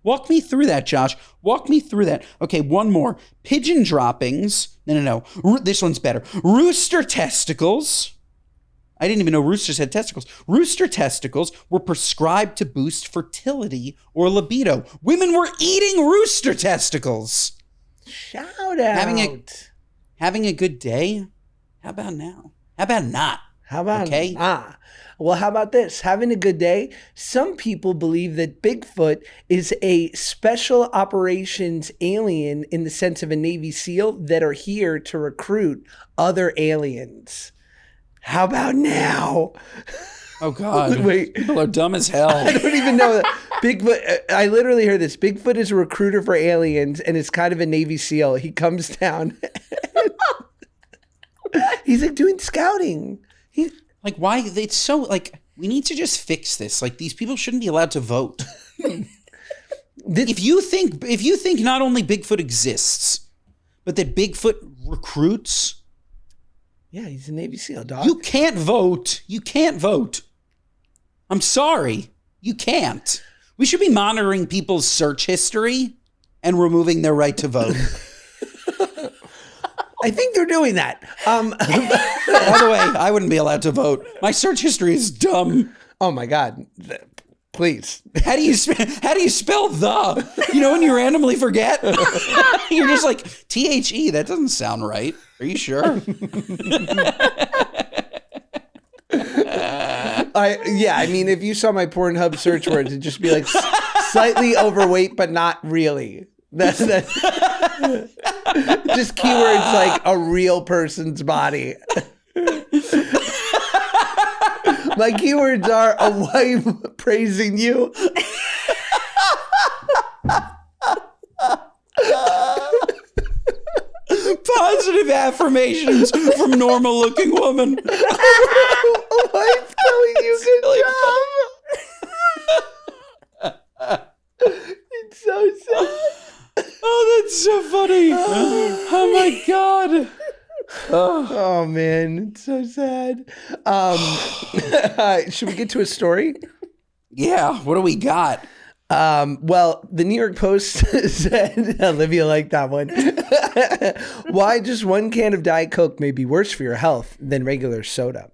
Walk me through that, Josh. Walk me through that. Okay, one more. Pigeon droppings. No. This one's better. Rooster testicles. I didn't even know roosters had testicles. Rooster testicles were prescribed to boost fertility or libido. Women were eating rooster testicles. Shout out. Having a good day? How about now? How about not? How about okay? Well, how about this? Having a good day. Some people believe that Bigfoot is a special operations alien in the sense of a Navy SEAL that are here to recruit other aliens. How about now? Oh, God. Wait. People are dumb as hell. I don't even know that. Bigfoot, I literally heard this. Bigfoot is a recruiter for aliens and is kind of a Navy SEAL. He comes down. He's like doing scouting. Like, why? It's so, like, we need to just fix this. Like, these people shouldn't be allowed to vote. If you think not only Bigfoot exists, but that Bigfoot recruits. Yeah, he's a Navy SEAL, dog. You can't vote. You can't vote. I'm sorry. You can't. We should be monitoring people's search history and removing their right to vote. I think they're doing that. By the way, I wouldn't be allowed to vote. My search history is dumb. Oh my God. Please. How do you spell the? You know when you randomly forget? You're just like, THE, that doesn't sound right. Are you sure? I mean, if you saw my Pornhub search words, it'd just be like slightly overweight, but not really. That's just keywords like a real person's body. My keywords are a wife praising you. Positive affirmations from normal-looking woman. A wife telling you good job. It's so sad. Oh, that's so funny. Oh my God. Oh man, it's so sad. Should we get to a story? Yeah, what do we got? Well, the New York Post said, Olivia liked that one. Why just one can of Diet Coke may be worse for your health than regular soda.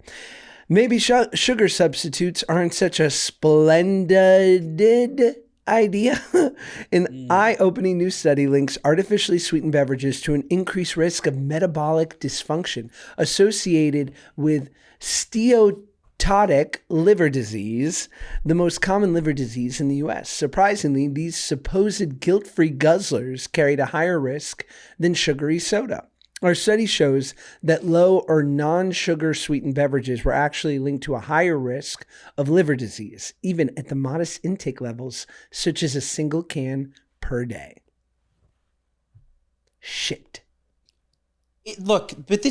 Maybe sugar substitutes aren't such a splendid idea. An eye-opening new study links artificially sweetened beverages to an increased risk of metabolic dysfunction associated with steatotic liver disease, the most common liver disease in the U.S. Surprisingly, these supposed guilt-free guzzlers carried a higher risk than sugary soda. Our study shows that low or non-sugar sweetened beverages were actually linked to a higher risk of liver disease, even at the modest intake levels, such as a single can per day. Shit. Look, but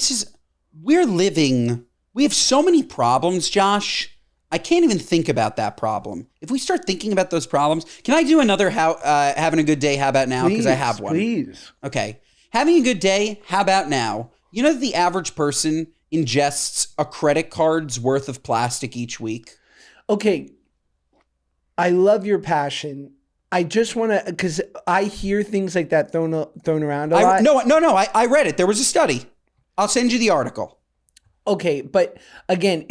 we have so many problems, Josh. I can't even think about that problem. If we start thinking about those problems, can I do another having a good day, how about now? Because I have one. Please. Okay. Having a good day, how about now? You know that the average person ingests a credit card's worth of plastic each week? Okay. I love your passion. I just want to, because I hear things like that thrown around a lot. No, I read it. There was a study. I'll send you the article. Okay, but again,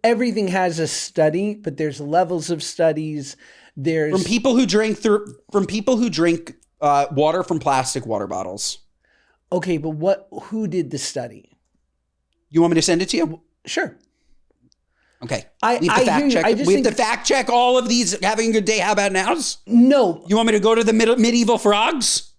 everything has a study, but there's levels of studies. There's from people who drink water from plastic water bottles. Okay, but who did the study? You want me to send it to you? Sure. Okay. We have to fact check all of these having a good day, how about nows? No. You want me to go to the medieval frogs?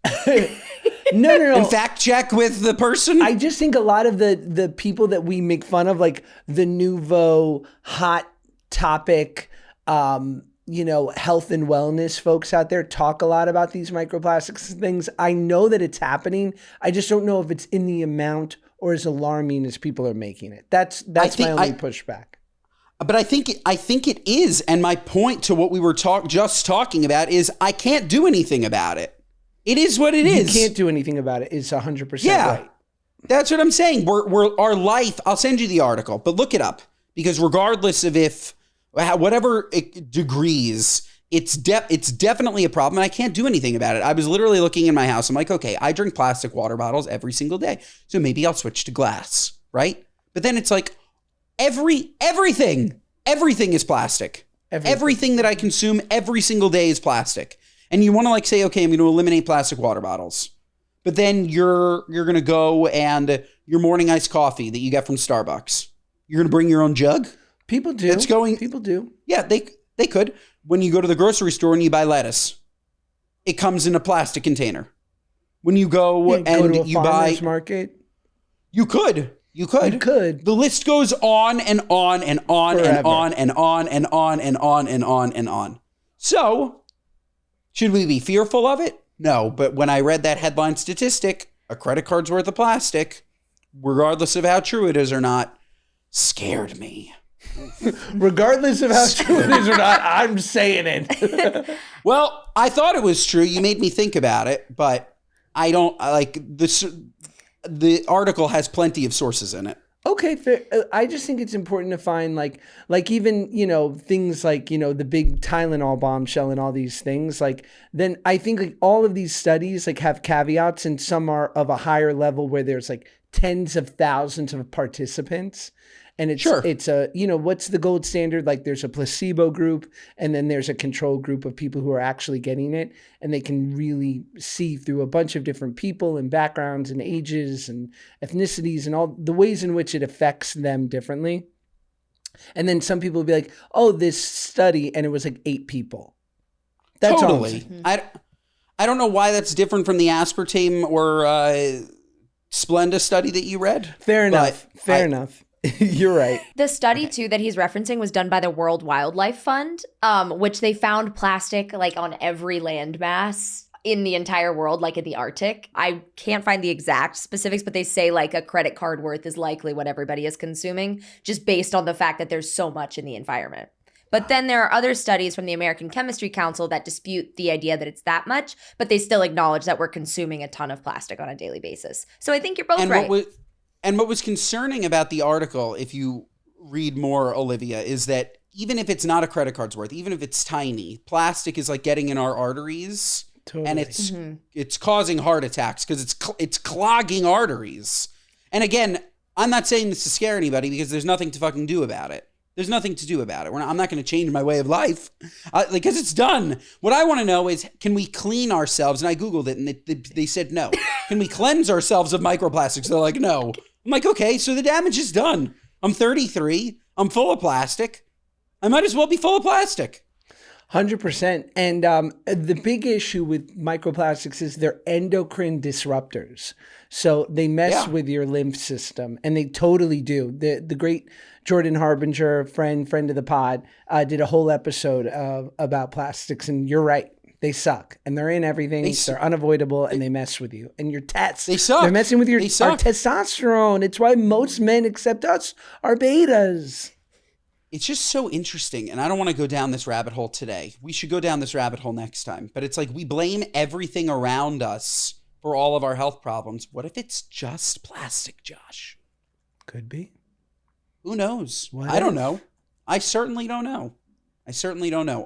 No. And fact check with the person? I just think a lot of the people that we make fun of, like the nouveau hot topic, health and wellness folks out there talk a lot about these microplastics things. I know that it's happening. I just don't know if it's in the amount or as alarming as people are making it. That's my only pushback. But I think it is. And my point to what we were just talking about is I can't do anything about it. It is what it is. You can't do anything about it. It's 100% right. That's what I'm saying. We're our life. I'll send you the article, but look it up, because regardless of whatever degrees, it's definitely a problem, and I can't do anything about it. I was literally looking in my house. I'm like, okay, I drink plastic water bottles every single day, so maybe I'll switch to glass, right? But then it's like everything is plastic. Everything that I consume every single day is plastic. And you want to like say, okay, I'm going to eliminate plastic water bottles. But then you're going to go and your morning iced coffee that you get from Starbucks, you're going to bring your own jug? People do. People do. Yeah, they could. When you go to the grocery store and you buy lettuce, it comes in a plastic container. When you go and go to a you farmer's buy market, you could. You could. The list goes on and on and on Forever. and on and on and on and on and on and on. So, should we be fearful of it? No, but when I read that headline statistic, a credit card's worth of plastic, regardless of how true it is or not, scared me. Regardless of how true it is or not, I'm saying it. Well, I thought it was true. You made me think about it, but I don't like this. The article has plenty of sources in it. Okay, fair. I just think it's important to find like even, things like, the big Tylenol bombshell and all these things. Like, then I think like all of these studies like have caveats, and some are of a higher level where there's like tens of thousands of participants. And it's a, what's the gold standard? Like there's a placebo group, and then there's a control group of people who are actually getting it. And they can really see through a bunch of different people and backgrounds and ages and ethnicities and all the ways in which it affects them differently. And then some people will be like, oh, this study, and it was like 8 people. That's totally. I don't know why that's different from the aspartame or Splenda study that you read. Fair enough. You're right. The study, too, that he's referencing was done by the World Wildlife Fund, which they found plastic like on every landmass in the entire world, like in the Arctic. I can't find the exact specifics, but they say like a credit card worth is likely what everybody is consuming, just based on the fact that there's so much in the environment. But then there are other studies from the American Chemistry Council that dispute the idea that it's that much, but they still acknowledge that we're consuming a ton of plastic on a daily basis. So I think you're both right. And what was concerning about the article, if you read more, Olivia, is that even if it's not a credit card's worth, even if it's tiny, plastic is like getting in our arteries, and it's causing heart attacks because it's clogging arteries. And again, I'm not saying this to scare anybody, because there's nothing to fucking do about it. There's nothing to do about it. I'm not going to change my way of life because it's done. What I want to know is, can we clean ourselves? And I Googled it, and they said no. Can we cleanse ourselves of microplastics? They're like, no. I'm like, okay, so the damage is done. I'm 33. I'm full of plastic. I might as well be full of plastic. 100%. And the big issue with microplastics is they're endocrine disruptors. So they mess with your lymph system, and they totally do. The great Jordan Harbinger, friend of the pod, did a whole episode about plastics, and you're right. They suck, and they're in everything. They're unavoidable, and they mess with you. And your tats, they suck. They're messing with our testosterone. It's why most men, except us, are betas. It's just so interesting, and I don't want to go down this rabbit hole today. We should go down this rabbit hole next time. But it's like we blame everything around us for all of our health problems. What if it's just plastic, Josh? Could be. Who knows? I don't know. I certainly don't know.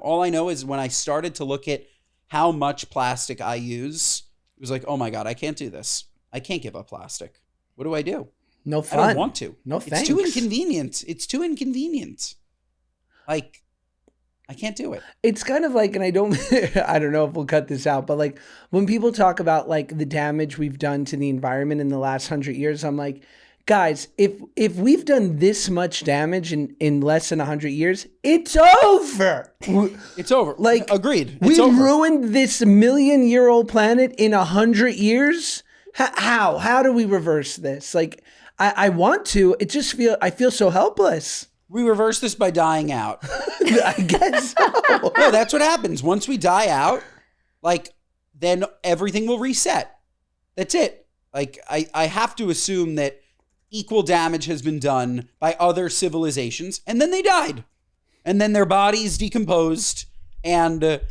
All I know is when I started to look at how much plastic I use, it was like, oh my God, I can't do this. I can't give up plastic. What do I do? No fun. I don't want to. No thanks. It's too inconvenient. Like, I can't do it. It's kind of like, and I don't know if we'll cut this out, but like when people talk about like the damage we've done to the environment in the last 100 years, I'm like, guys, if we've done this much damage in less than 100 years, it's over. It's over. Like, agreed. We ruined this 1,000,000-year-old planet in 100 years. How do we reverse this? Like, I want to. It just I feel so helpless. We reverse this by dying out. I guess so. No, that's what happens. Once we die out, like, then everything will reset. That's it. Like, I have to assume that equal damage has been done by other civilizations, and then they died. And then their bodies decomposed, and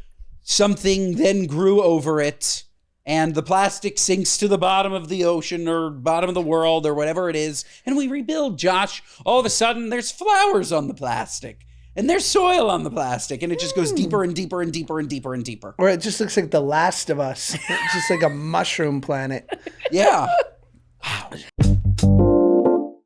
something then grew over it, and the plastic sinks to the bottom of the ocean or bottom of the world or whatever it is, and we rebuild, Josh, all of a sudden there's flowers on the plastic. And there's soil on the plastic, and it just goes deeper and deeper and deeper and deeper and deeper. Or it just looks like The Last of Us. It's just like a mushroom planet. Yeah.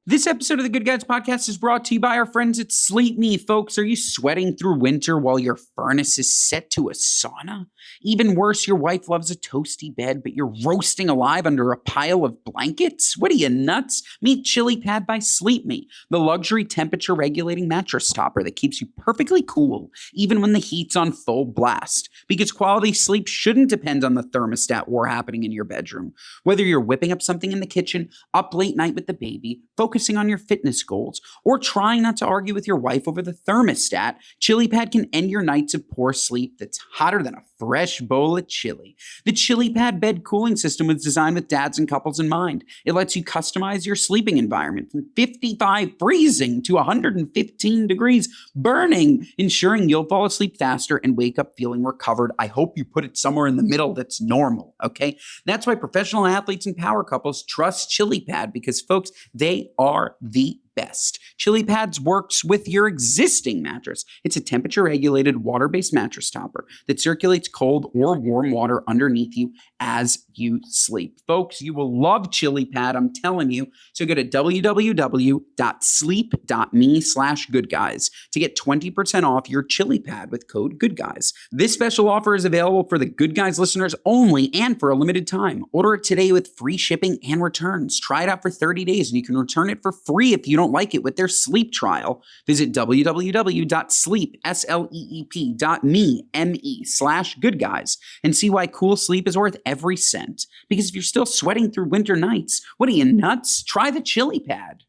This episode of the Good Guys Podcast is brought to you by our friends at Sleep Me. Folks, are you sweating through winter while your furnace is set to a sauna? Even worse, your wife loves a toasty bed, but you're roasting alive under a pile of blankets? What are you, nuts? Meet Chili Pad by Sleep Me, the luxury temperature-regulating mattress topper that keeps you perfectly cool, even when the heat's on full blast. Because quality sleep shouldn't depend on the thermostat war happening in your bedroom. Whether you're whipping up something in the kitchen, up late night with the baby, focusing on your fitness goals, or trying not to argue with your wife over the thermostat, Chili Pad can end your nights of poor sleep that's hotter than a fresh bowl of chili. The Chili Pad bed cooling system was designed with dads and couples in mind. It lets you customize your sleeping environment from 55 freezing to 115 degrees burning, ensuring you'll fall asleep faster and wake up feeling recovered. I hope you put it somewhere in the middle that's normal, okay? That's why professional athletes and power couples trust Chili Pad, because folks, they are the best. Chili Pads works with your existing mattress. It's a temperature-regulated, water-based mattress topper that circulates cold or warm water underneath you as you sleep. Folks, you will love Chili Pad, I'm telling you. So go to www.sleep.me/goodguys to get 20% off your Chili Pad with code GOODGUYS. This special offer is available for the Good Guys listeners only and for a limited time. Order it today with free shipping and returns. Try it out for 30 days and you can return it for free if you don't like it with their sleep trial. Visit www.sleep.me/goodguys and see why cool sleep is worth every cent. Because if you're still sweating through winter nights, what are you, nuts? Try the Chili Pad.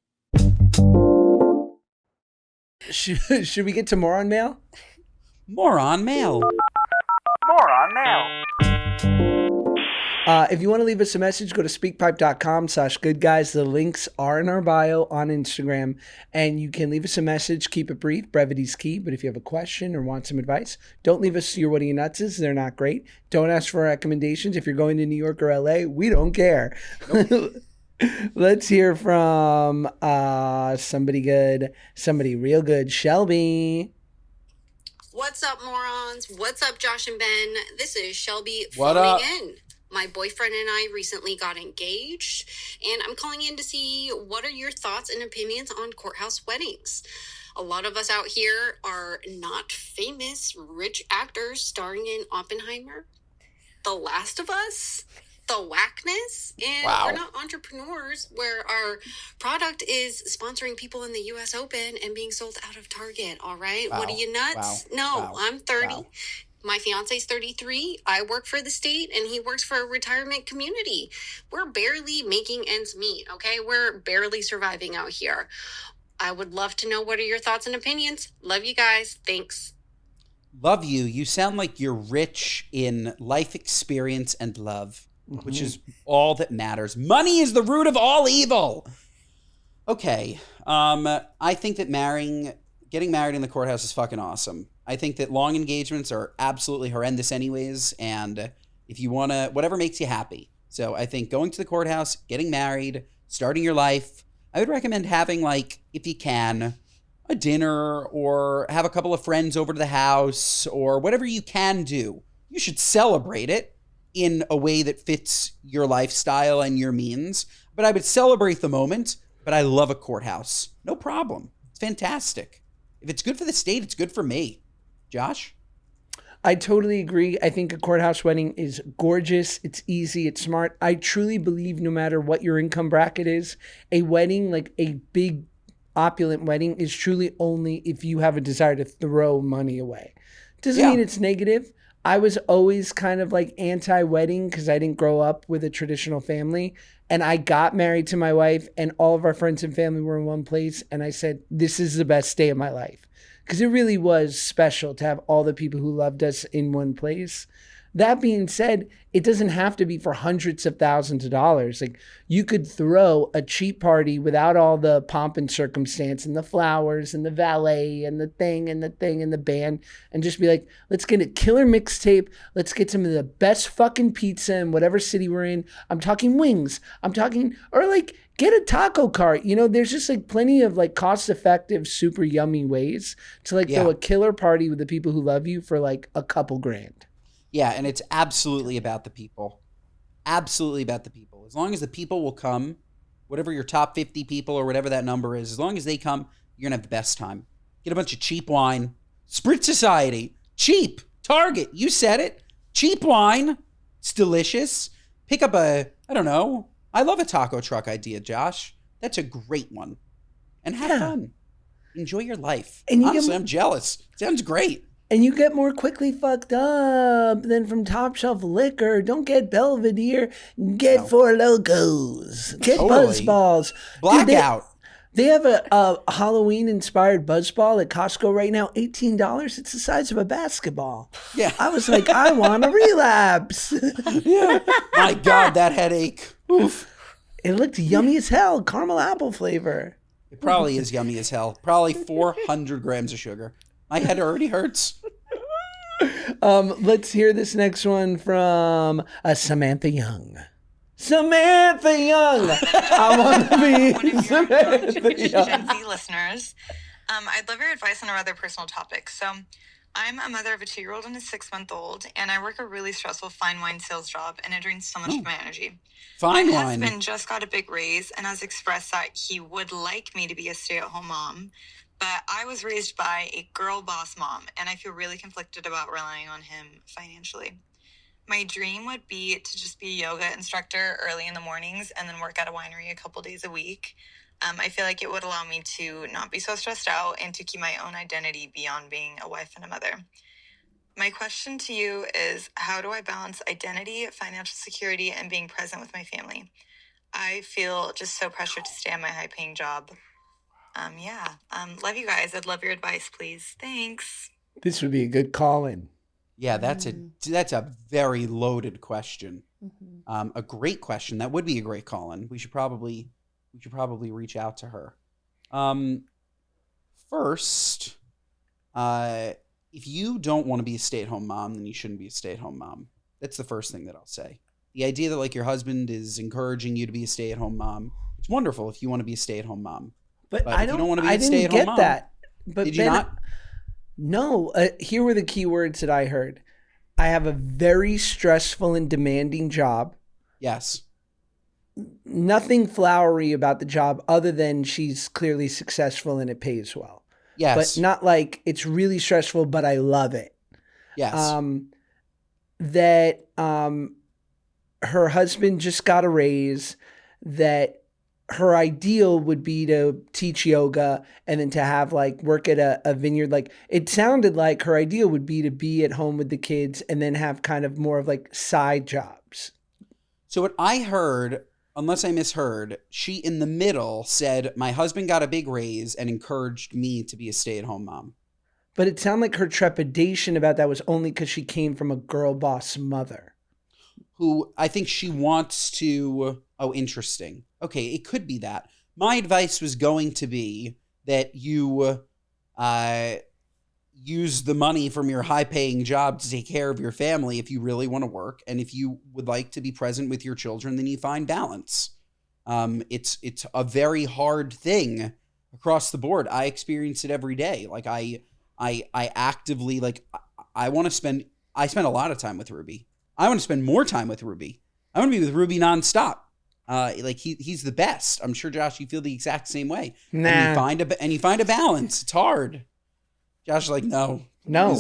Should we get to Moron Mail? Moron Mail. Moron Mail. If you want to leave us a message, go to speakpipe.com/goodguys. The links are in our bio on Instagram, and you can leave us a message. Keep it brief. Brevity's key. But if you have a question or want some advice, don't leave us your what are you nutses. They're not great. Don't ask for recommendations. If you're going to New York or LA, we don't care. Nope. Let's hear from somebody good, somebody real good. Shelby. What's up, morons? What's up, Josh and Ben? This is Shelby What phoning up? in. My boyfriend and I recently got engaged, and I'm calling in to see what are your thoughts and opinions on courthouse weddings. A lot of us out here are not famous, rich actors starring in Oppenheimer, The Last of Us, The Whackness, and Wow. we're not entrepreneurs where our product is sponsoring people in the U.S. Open and being sold out of Target, all right? Wow. What are you, nuts? Wow. No, Wow. I'm 30. Wow. My fiance's 33. I work for the state and he works for a retirement community. We're barely making ends meet, okay? We're barely surviving out here. I would love to know what are your thoughts and opinions. Love you guys. Thanks. Love you. You sound like you're rich in life experience and love, which is all that matters. Money is the root of all evil. Okay. I think that getting married in the courthouse is fucking awesome. I think that long engagements are absolutely horrendous anyways, and if you want to, whatever makes you happy. So I think going to the courthouse, getting married, starting your life, I would recommend having, like, if you can, a dinner or have a couple of friends over to the house or whatever you can do. You should celebrate it in a way that fits your lifestyle and your means, but I would celebrate the moment, but I love a courthouse. No problem. It's fantastic. If it's good for the state, it's good for me. Josh? I totally agree. I think a courthouse wedding is gorgeous. It's easy. It's smart. I truly believe no matter what your income bracket is, a wedding, like a big opulent wedding, is truly only if you have a desire to throw money away. Doesn't mean it's negative. I was always kind of like anti-wedding because I didn't grow up with a traditional family. And I got married to my wife and all of our friends and family were in one place. And I said, this is the best day of my life. Because it really was special to have all the people who loved us in one place. That being said, it doesn't have to be for hundreds of thousands of dollars. Like, you could throw a cheap party without all the pomp and circumstance and the flowers and the valet and the thing and the thing and the band, and just be like, let's get a killer mixtape. Let's get some of the best fucking pizza in whatever city we're in. I'm talking wings. Or like, get a taco cart. You know, there's just like plenty of like cost effective, super yummy ways to like throw a killer party with the people who love you for like a couple grand. Yeah, and it's absolutely about the people. Absolutely about the people. As long as the people will come, whatever your top 50 people or whatever that number is, as long as they come, you're going to have the best time. Get a bunch of cheap wine. Sprit Society. Cheap. Target. You said it. Cheap wine. It's delicious. Pick up I don't know. I love a taco truck idea, Josh. That's a great one. And have fun. Enjoy your life. And honestly, I'm jealous. Sounds great. And you get more quickly fucked up than from top shelf liquor. Don't get Belvedere. Get Four Locos. Get Buzzballs. Blackout. They have a Halloween-inspired Buzzball at Costco right now. $18. It's the size of a basketball. Yeah. I was like, I want a relapse. Yeah. My God, that headache. Oof. It looked yummy as hell. Caramel apple flavor. It probably is yummy as hell. Probably 400 grams of sugar. My head already hurts. Let's hear this next one from Samantha Young. Samantha Young. I want to be Samantha Young. Gen Z listeners. I'd love your advice on a rather personal topic. So I'm a mother of a 2-year-old and a 6-month-old, and I work a really stressful fine wine sales job, and it drains so much of my energy. Fine my wine. My husband just got a big raise and has expressed that he would like me to be a stay-at-home mom. But I was raised by a girl boss mom, and I feel really conflicted about relying on him financially. My dream would be to just be a yoga instructor early in the mornings and then work at a winery a couple days a week. I feel like it would allow me to not be so stressed out and to keep my own identity beyond being a wife and a mother. My question to you is, how do I balance identity, financial security, and being present with my family? I feel just so pressured to stay on my high-paying job. Love you guys. I'd love your advice, please. Thanks. This would be a good call-in. Yeah, that's a very loaded question. A great question. That would be a great call-in. We should probably reach out to her. First, if you don't want to be a stay-at-home mom, then you shouldn't be a stay-at-home mom. That's the first thing that I'll say. The idea that like your husband is encouraging you to be a stay-at-home mom, it's wonderful if you want to be a stay-at-home mom. But I if you don't want to be I a didn't stay-at-home get mom, that. But did you Ben, not? No. Here were the key words that I heard. I have a very stressful and demanding job. Yes. Nothing flowery about the job other than she's clearly successful and it pays well. Yes. But not like it's really stressful, but I love it. Yes. That her husband just got a raise, that her ideal would be to teach yoga and then to have like work at a vineyard. Like it sounded like her ideal would be to be at home with the kids and then have kind of more of like side jobs. So what I heard, unless I misheard, she in the middle said, my husband got a big raise and encouraged me to be a stay-at-home mom. But it sounded like her trepidation about that was only because she came from a girl boss mother. Who I think she wants to, oh, interesting. Okay, it could be that. My advice was going to be that you use the money from your high-paying job to take care of your family if you really want to work. And if you would like to be present with your children, then you find balance. It's a very hard thing across the board. I experience it every day. Like I actively, like, I spend a lot of time with Ruby. I want to spend more time with Ruby. I want to be with Ruby nonstop. Like he's the best. I'm sure, Josh, you feel the exact same way. Nah. And you find a balance. It's hard. Josh is like, no. No.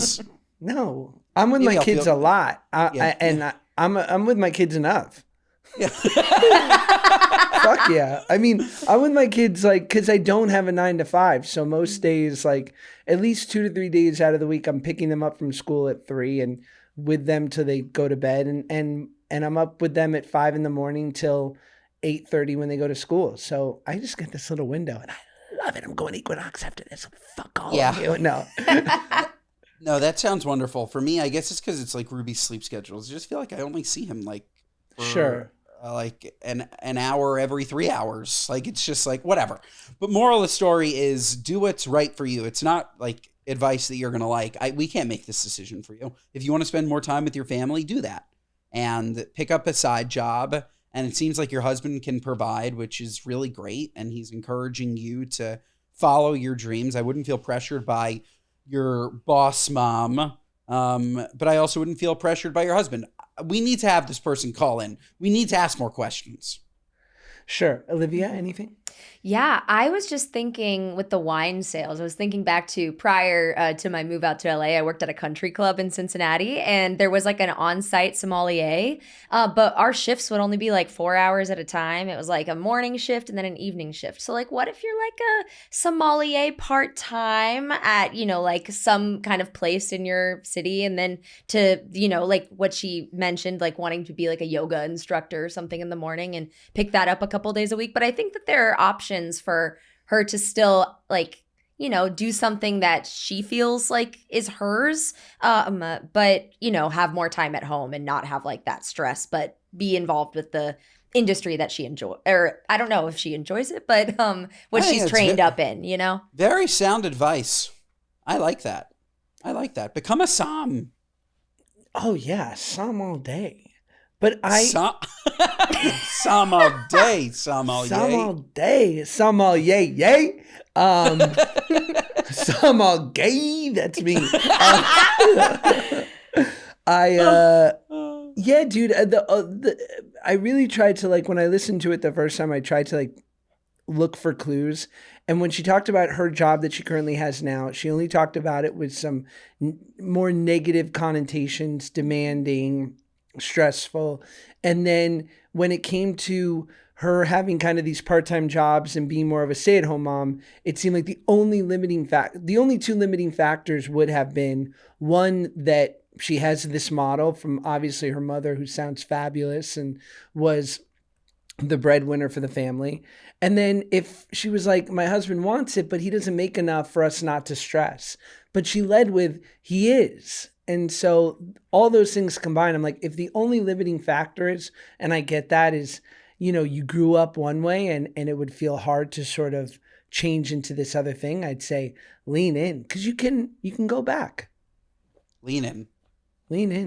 I'm with Maybe my I'll kids feel- a lot. I'm with my kids enough. Yeah. Fuck yeah. I mean, I'm with my kids like because I don't have a 9 to 5. So most days, like at least 2 to 3 days out of the week, I'm picking them up from school at 3 and with them till they go to bed, and I'm up with them at 5 a.m. till 8:30 when they go to school. So I just get this little window, and I love it. I'm going Equinox after this. Fuck all of you. No. No, that sounds wonderful. For me, I guess it's because it's like Ruby's sleep schedules. I just feel like I only see him like for, Sure. like an hour every 3 hours. Like it's just like whatever. But moral of the story is do what's right for you. It's not like advice that you're gonna like. We can't make this decision for you. If you want to spend more time with your family, do that and pick up a side job. And it seems like your husband can provide, which is really great. And he's encouraging you to follow your dreams. I wouldn't feel pressured by your boss mom, but I also wouldn't feel pressured by your husband. We need to have this person call in. We need to ask more questions. Sure. Olivia, anything? Yeah, I was just thinking with the wine sales, I was thinking back to prior to my move out to LA, I worked at a country club in Cincinnati and there was like an on-site sommelier, but our shifts would only be like 4 hours at a time. It was like a morning shift and then an evening shift. So like what if you're like a sommelier part-time at, like some kind of place in your city and then to, like what she mentioned, like wanting to be like a yoga instructor or something in the morning and pick that up a couple days a week. But I think that there are options for her to still like, do something that she feels like is hers, but, have more time at home and not have like that stress, but be involved with the industry that she enjoys. Or I don't know if she enjoys it, but what she's trained up in, Very sound advice. I like that. Become a som. Oh, yeah. Som all day. But Some all day, some all Some yay. all day, some all yay, yay. Some all gay, that's me. Yeah, dude, I really tried to, like, when I listened to it the first time, I tried to, like, look for clues. And when she talked about her job that she currently has now, she only talked about it with some more negative connotations, demanding, stressful. And then when it came to her having kind of these part-time jobs and being more of a stay-at-home mom, it seemed like the only two limiting factors would have been one, that she has this model from obviously her mother who sounds fabulous and was the breadwinner for the family. And then if she was like, my husband wants it, but he doesn't make enough for us not to stress. But she led with, he is. And so all those things combined, I'm like, if the only limiting factor is, and I get that, is, you grew up one way and it would feel hard to sort of change into this other thing, I'd say lean in, because you can go back. Lean in.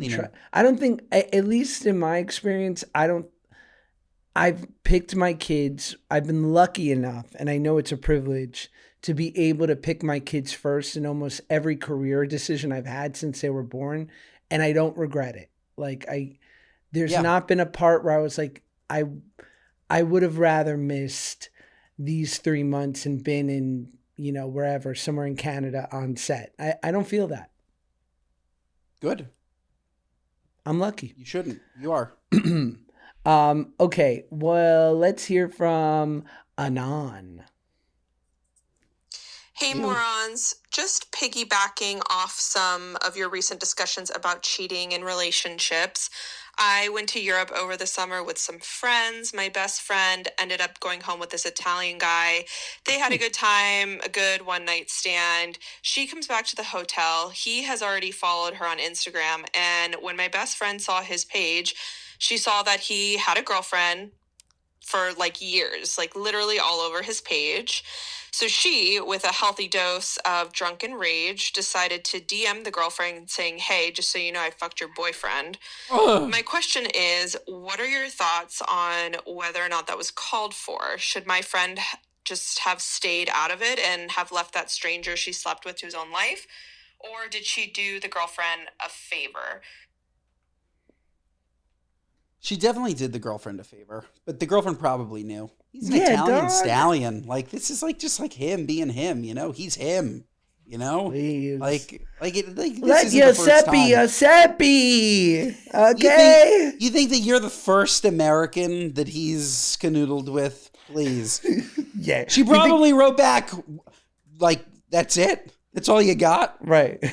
Try. I don't think, at least in my experience, I've picked my kids. I've been lucky enough, and I know it's a privilege, to be able to pick my kids first in almost every career decision I've had since they were born. And I don't regret it. Like there's not been a part where I was like, I would have rather missed these 3 months and been in, wherever, somewhere in Canada on set. I don't feel that. Good. I'm lucky. You shouldn't. You are. Okay. Well, let's hear from Anon. Hey, morons. Just piggybacking off some of your recent discussions about cheating in relationships. I went to Europe over the summer with some friends. My best friend ended up going home with this Italian guy. They had a good time, a good one-night stand. She comes back to the hotel. He has already followed her on Instagram. And when my best friend saw his page, she saw that he had a girlfriend for like years, like literally all over his page. So she, with a healthy dose of drunken rage, decided to DM the girlfriend saying, hey, just so you know, I fucked your boyfriend. My question is, what are your thoughts on whether or not that was called for? Should my friend just have stayed out of it and have left that stranger she slept with to his own life? Or did she do the girlfriend a favor? She definitely did the girlfriend a favor, but the girlfriend probably knew. He's an Italian stallion. Like, this is like just like him being him, He's him, Please. Let Giuseppe. Okay. You think that you're the first American that he's canoodled with? Please. Yeah. She probably wrote back, like, that's it? That's all you got? Right.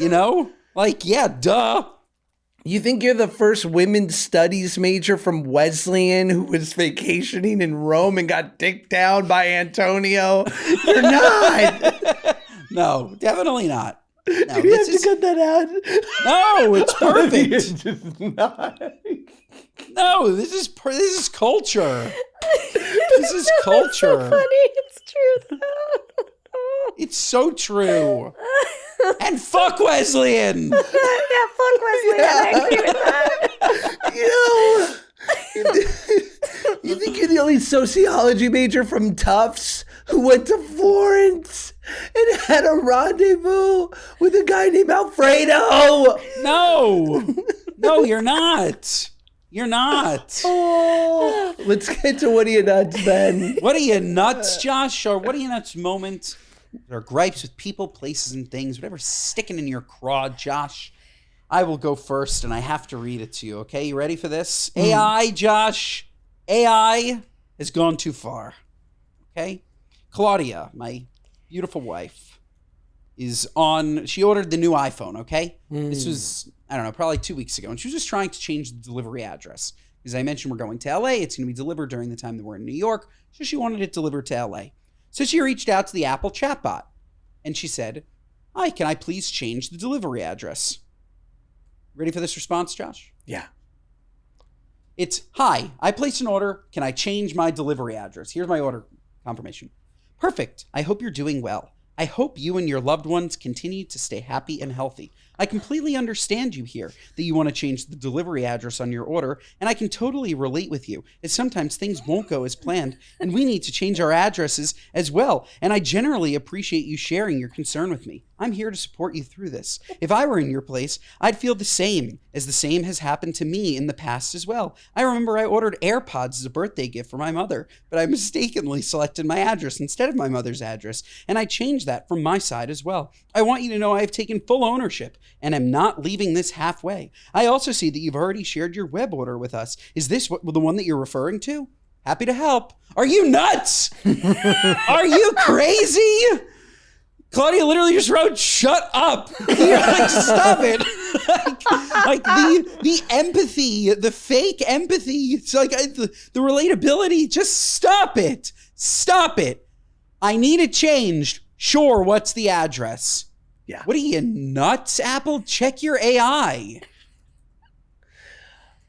Like, yeah, duh. You think you're the first women's studies major from Wesleyan who was vacationing in Rome and got dicked down by Antonio? You're not. No, definitely not. No, You have to cut that out. No, it's perfect. It's just not. No, this is culture. This is culture. So funny. It's true. It's so true. And fuck Wesleyan. Yeah, fuck Wesley. I agree with that. You think you're the only sociology major from Tufts who went to Florence and had a rendezvous with a guy named Alfredo? No, you're not. You're not. Oh, let's get to what are you nuts, Ben? What are you nuts, Josh? Or what are you nuts moment? Or gripes with people, places, and things, whatever's sticking in your craw, Josh. I will go first, and I have to read it to you, okay? You ready for this? AI, Josh. AI has gone too far, okay? Claudia, my beautiful wife, she ordered the new iPhone, okay? This was, I don't know, probably 2 weeks ago, and she was just trying to change the delivery address. As I mentioned, we're going to LA. It's going to be delivered during the time that we're in New York, so she wanted it delivered to LA. So she reached out to the Apple chatbot, and she said, "Hi, can I please change the delivery address?" Ready for this response, Josh? Yeah. It's, "Hi, I placed an order. Can I change my delivery address? Here's my order confirmation." "Perfect. I hope you're doing well. I hope you and your loved ones continue to stay happy and healthy. I completely understand you here, that you want to change the delivery address on your order, and I can totally relate with you, as sometimes things won't go as planned, and we need to change our addresses as well, and I generally appreciate you sharing your concern with me. I'm here to support you through this. If I were in your place, I'd feel the same, as the same has happened to me in the past as well. I remember I ordered AirPods as a birthday gift for my mother, but I mistakenly selected my address instead of my mother's address, and I changed that from my side as well. I want you to know I have taken full ownership, and am not leaving this halfway. I also see that you've already shared your web order with us. Is this the one that you're referring to? Happy to help." Are you nuts? Are you crazy? Claudia literally just wrote, "Shut up." You're like, stop it. like the empathy, the fake empathy. It's like the relatability. Just stop it. Stop it. I need it changed. Sure, what's the address? Yeah. What are you, nuts, Apple? Check your AI.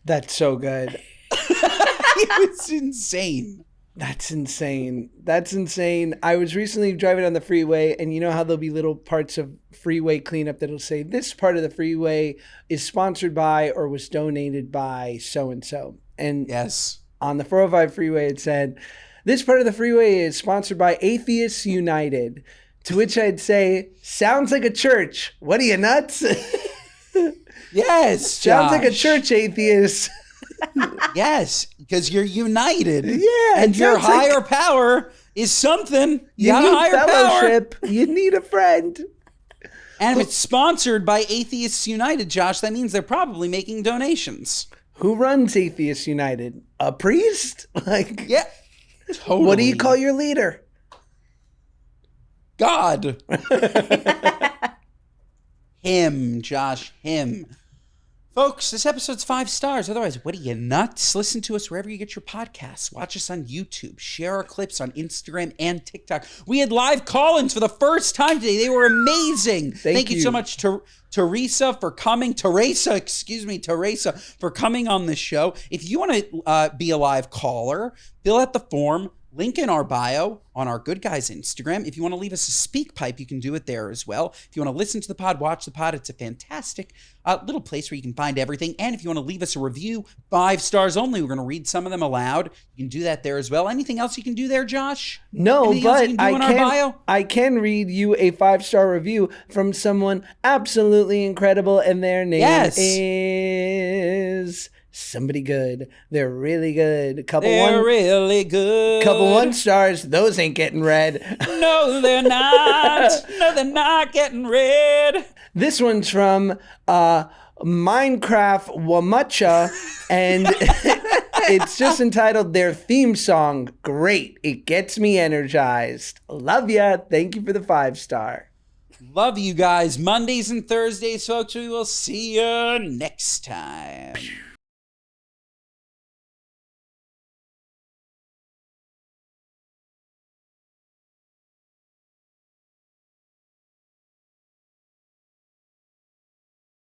That's so good. It's insane. That's insane. That's insane. I was recently driving on the freeway, and you know how there'll be little parts of freeway cleanup that'll say this part of the freeway is sponsored by or was donated by so-and-so. And yes, on the 405 freeway, it said, this part of the freeway is sponsored by Atheists United. To which I'd say, sounds like a church. What are you, nuts? Yes, sounds like a church, atheist. Yes, because you're united. Yeah, and your higher power is something. You got need a higher fellowship. Power. You need a friend. And if it's sponsored by Atheists United, Josh, that means they're probably making donations. Who runs Atheists United? A priest? Like, yeah, totally. What do you call your leader? God. Him, Josh, him. Folks, this episode's 5 stars. Otherwise, what are you, nuts? Listen to us wherever you get your podcasts. Watch us on YouTube. Share our clips on Instagram and TikTok. We had live call-ins for the first time today. They were amazing. Thank you so much to Teresa for coming. Teresa for coming on this show. If you want to be a live caller, fill out the form. Link in our bio on our Good Guys Instagram. If you want to leave us a speak pipe, you can do it there as well. If you want to listen to the pod, watch the pod, it's a fantastic little place where you can find everything. And if you want to leave us a review, 5 stars only, we're going to read some of them aloud. You can do that there as well. Anything else you can do there, Josh? No, Anything but I can read you a 5-star review from someone absolutely incredible, and their name is... somebody good. They're really good. Really good. Couple 1 stars. Those ain't getting read. No, they're not. No, they're not getting read. This one's from Minecraft Wamacha, and it's just entitled their theme song. Great. It gets me energized. Love ya. Thank you for the 5-star. Love you guys. Mondays and Thursdays, folks. We will see you next time.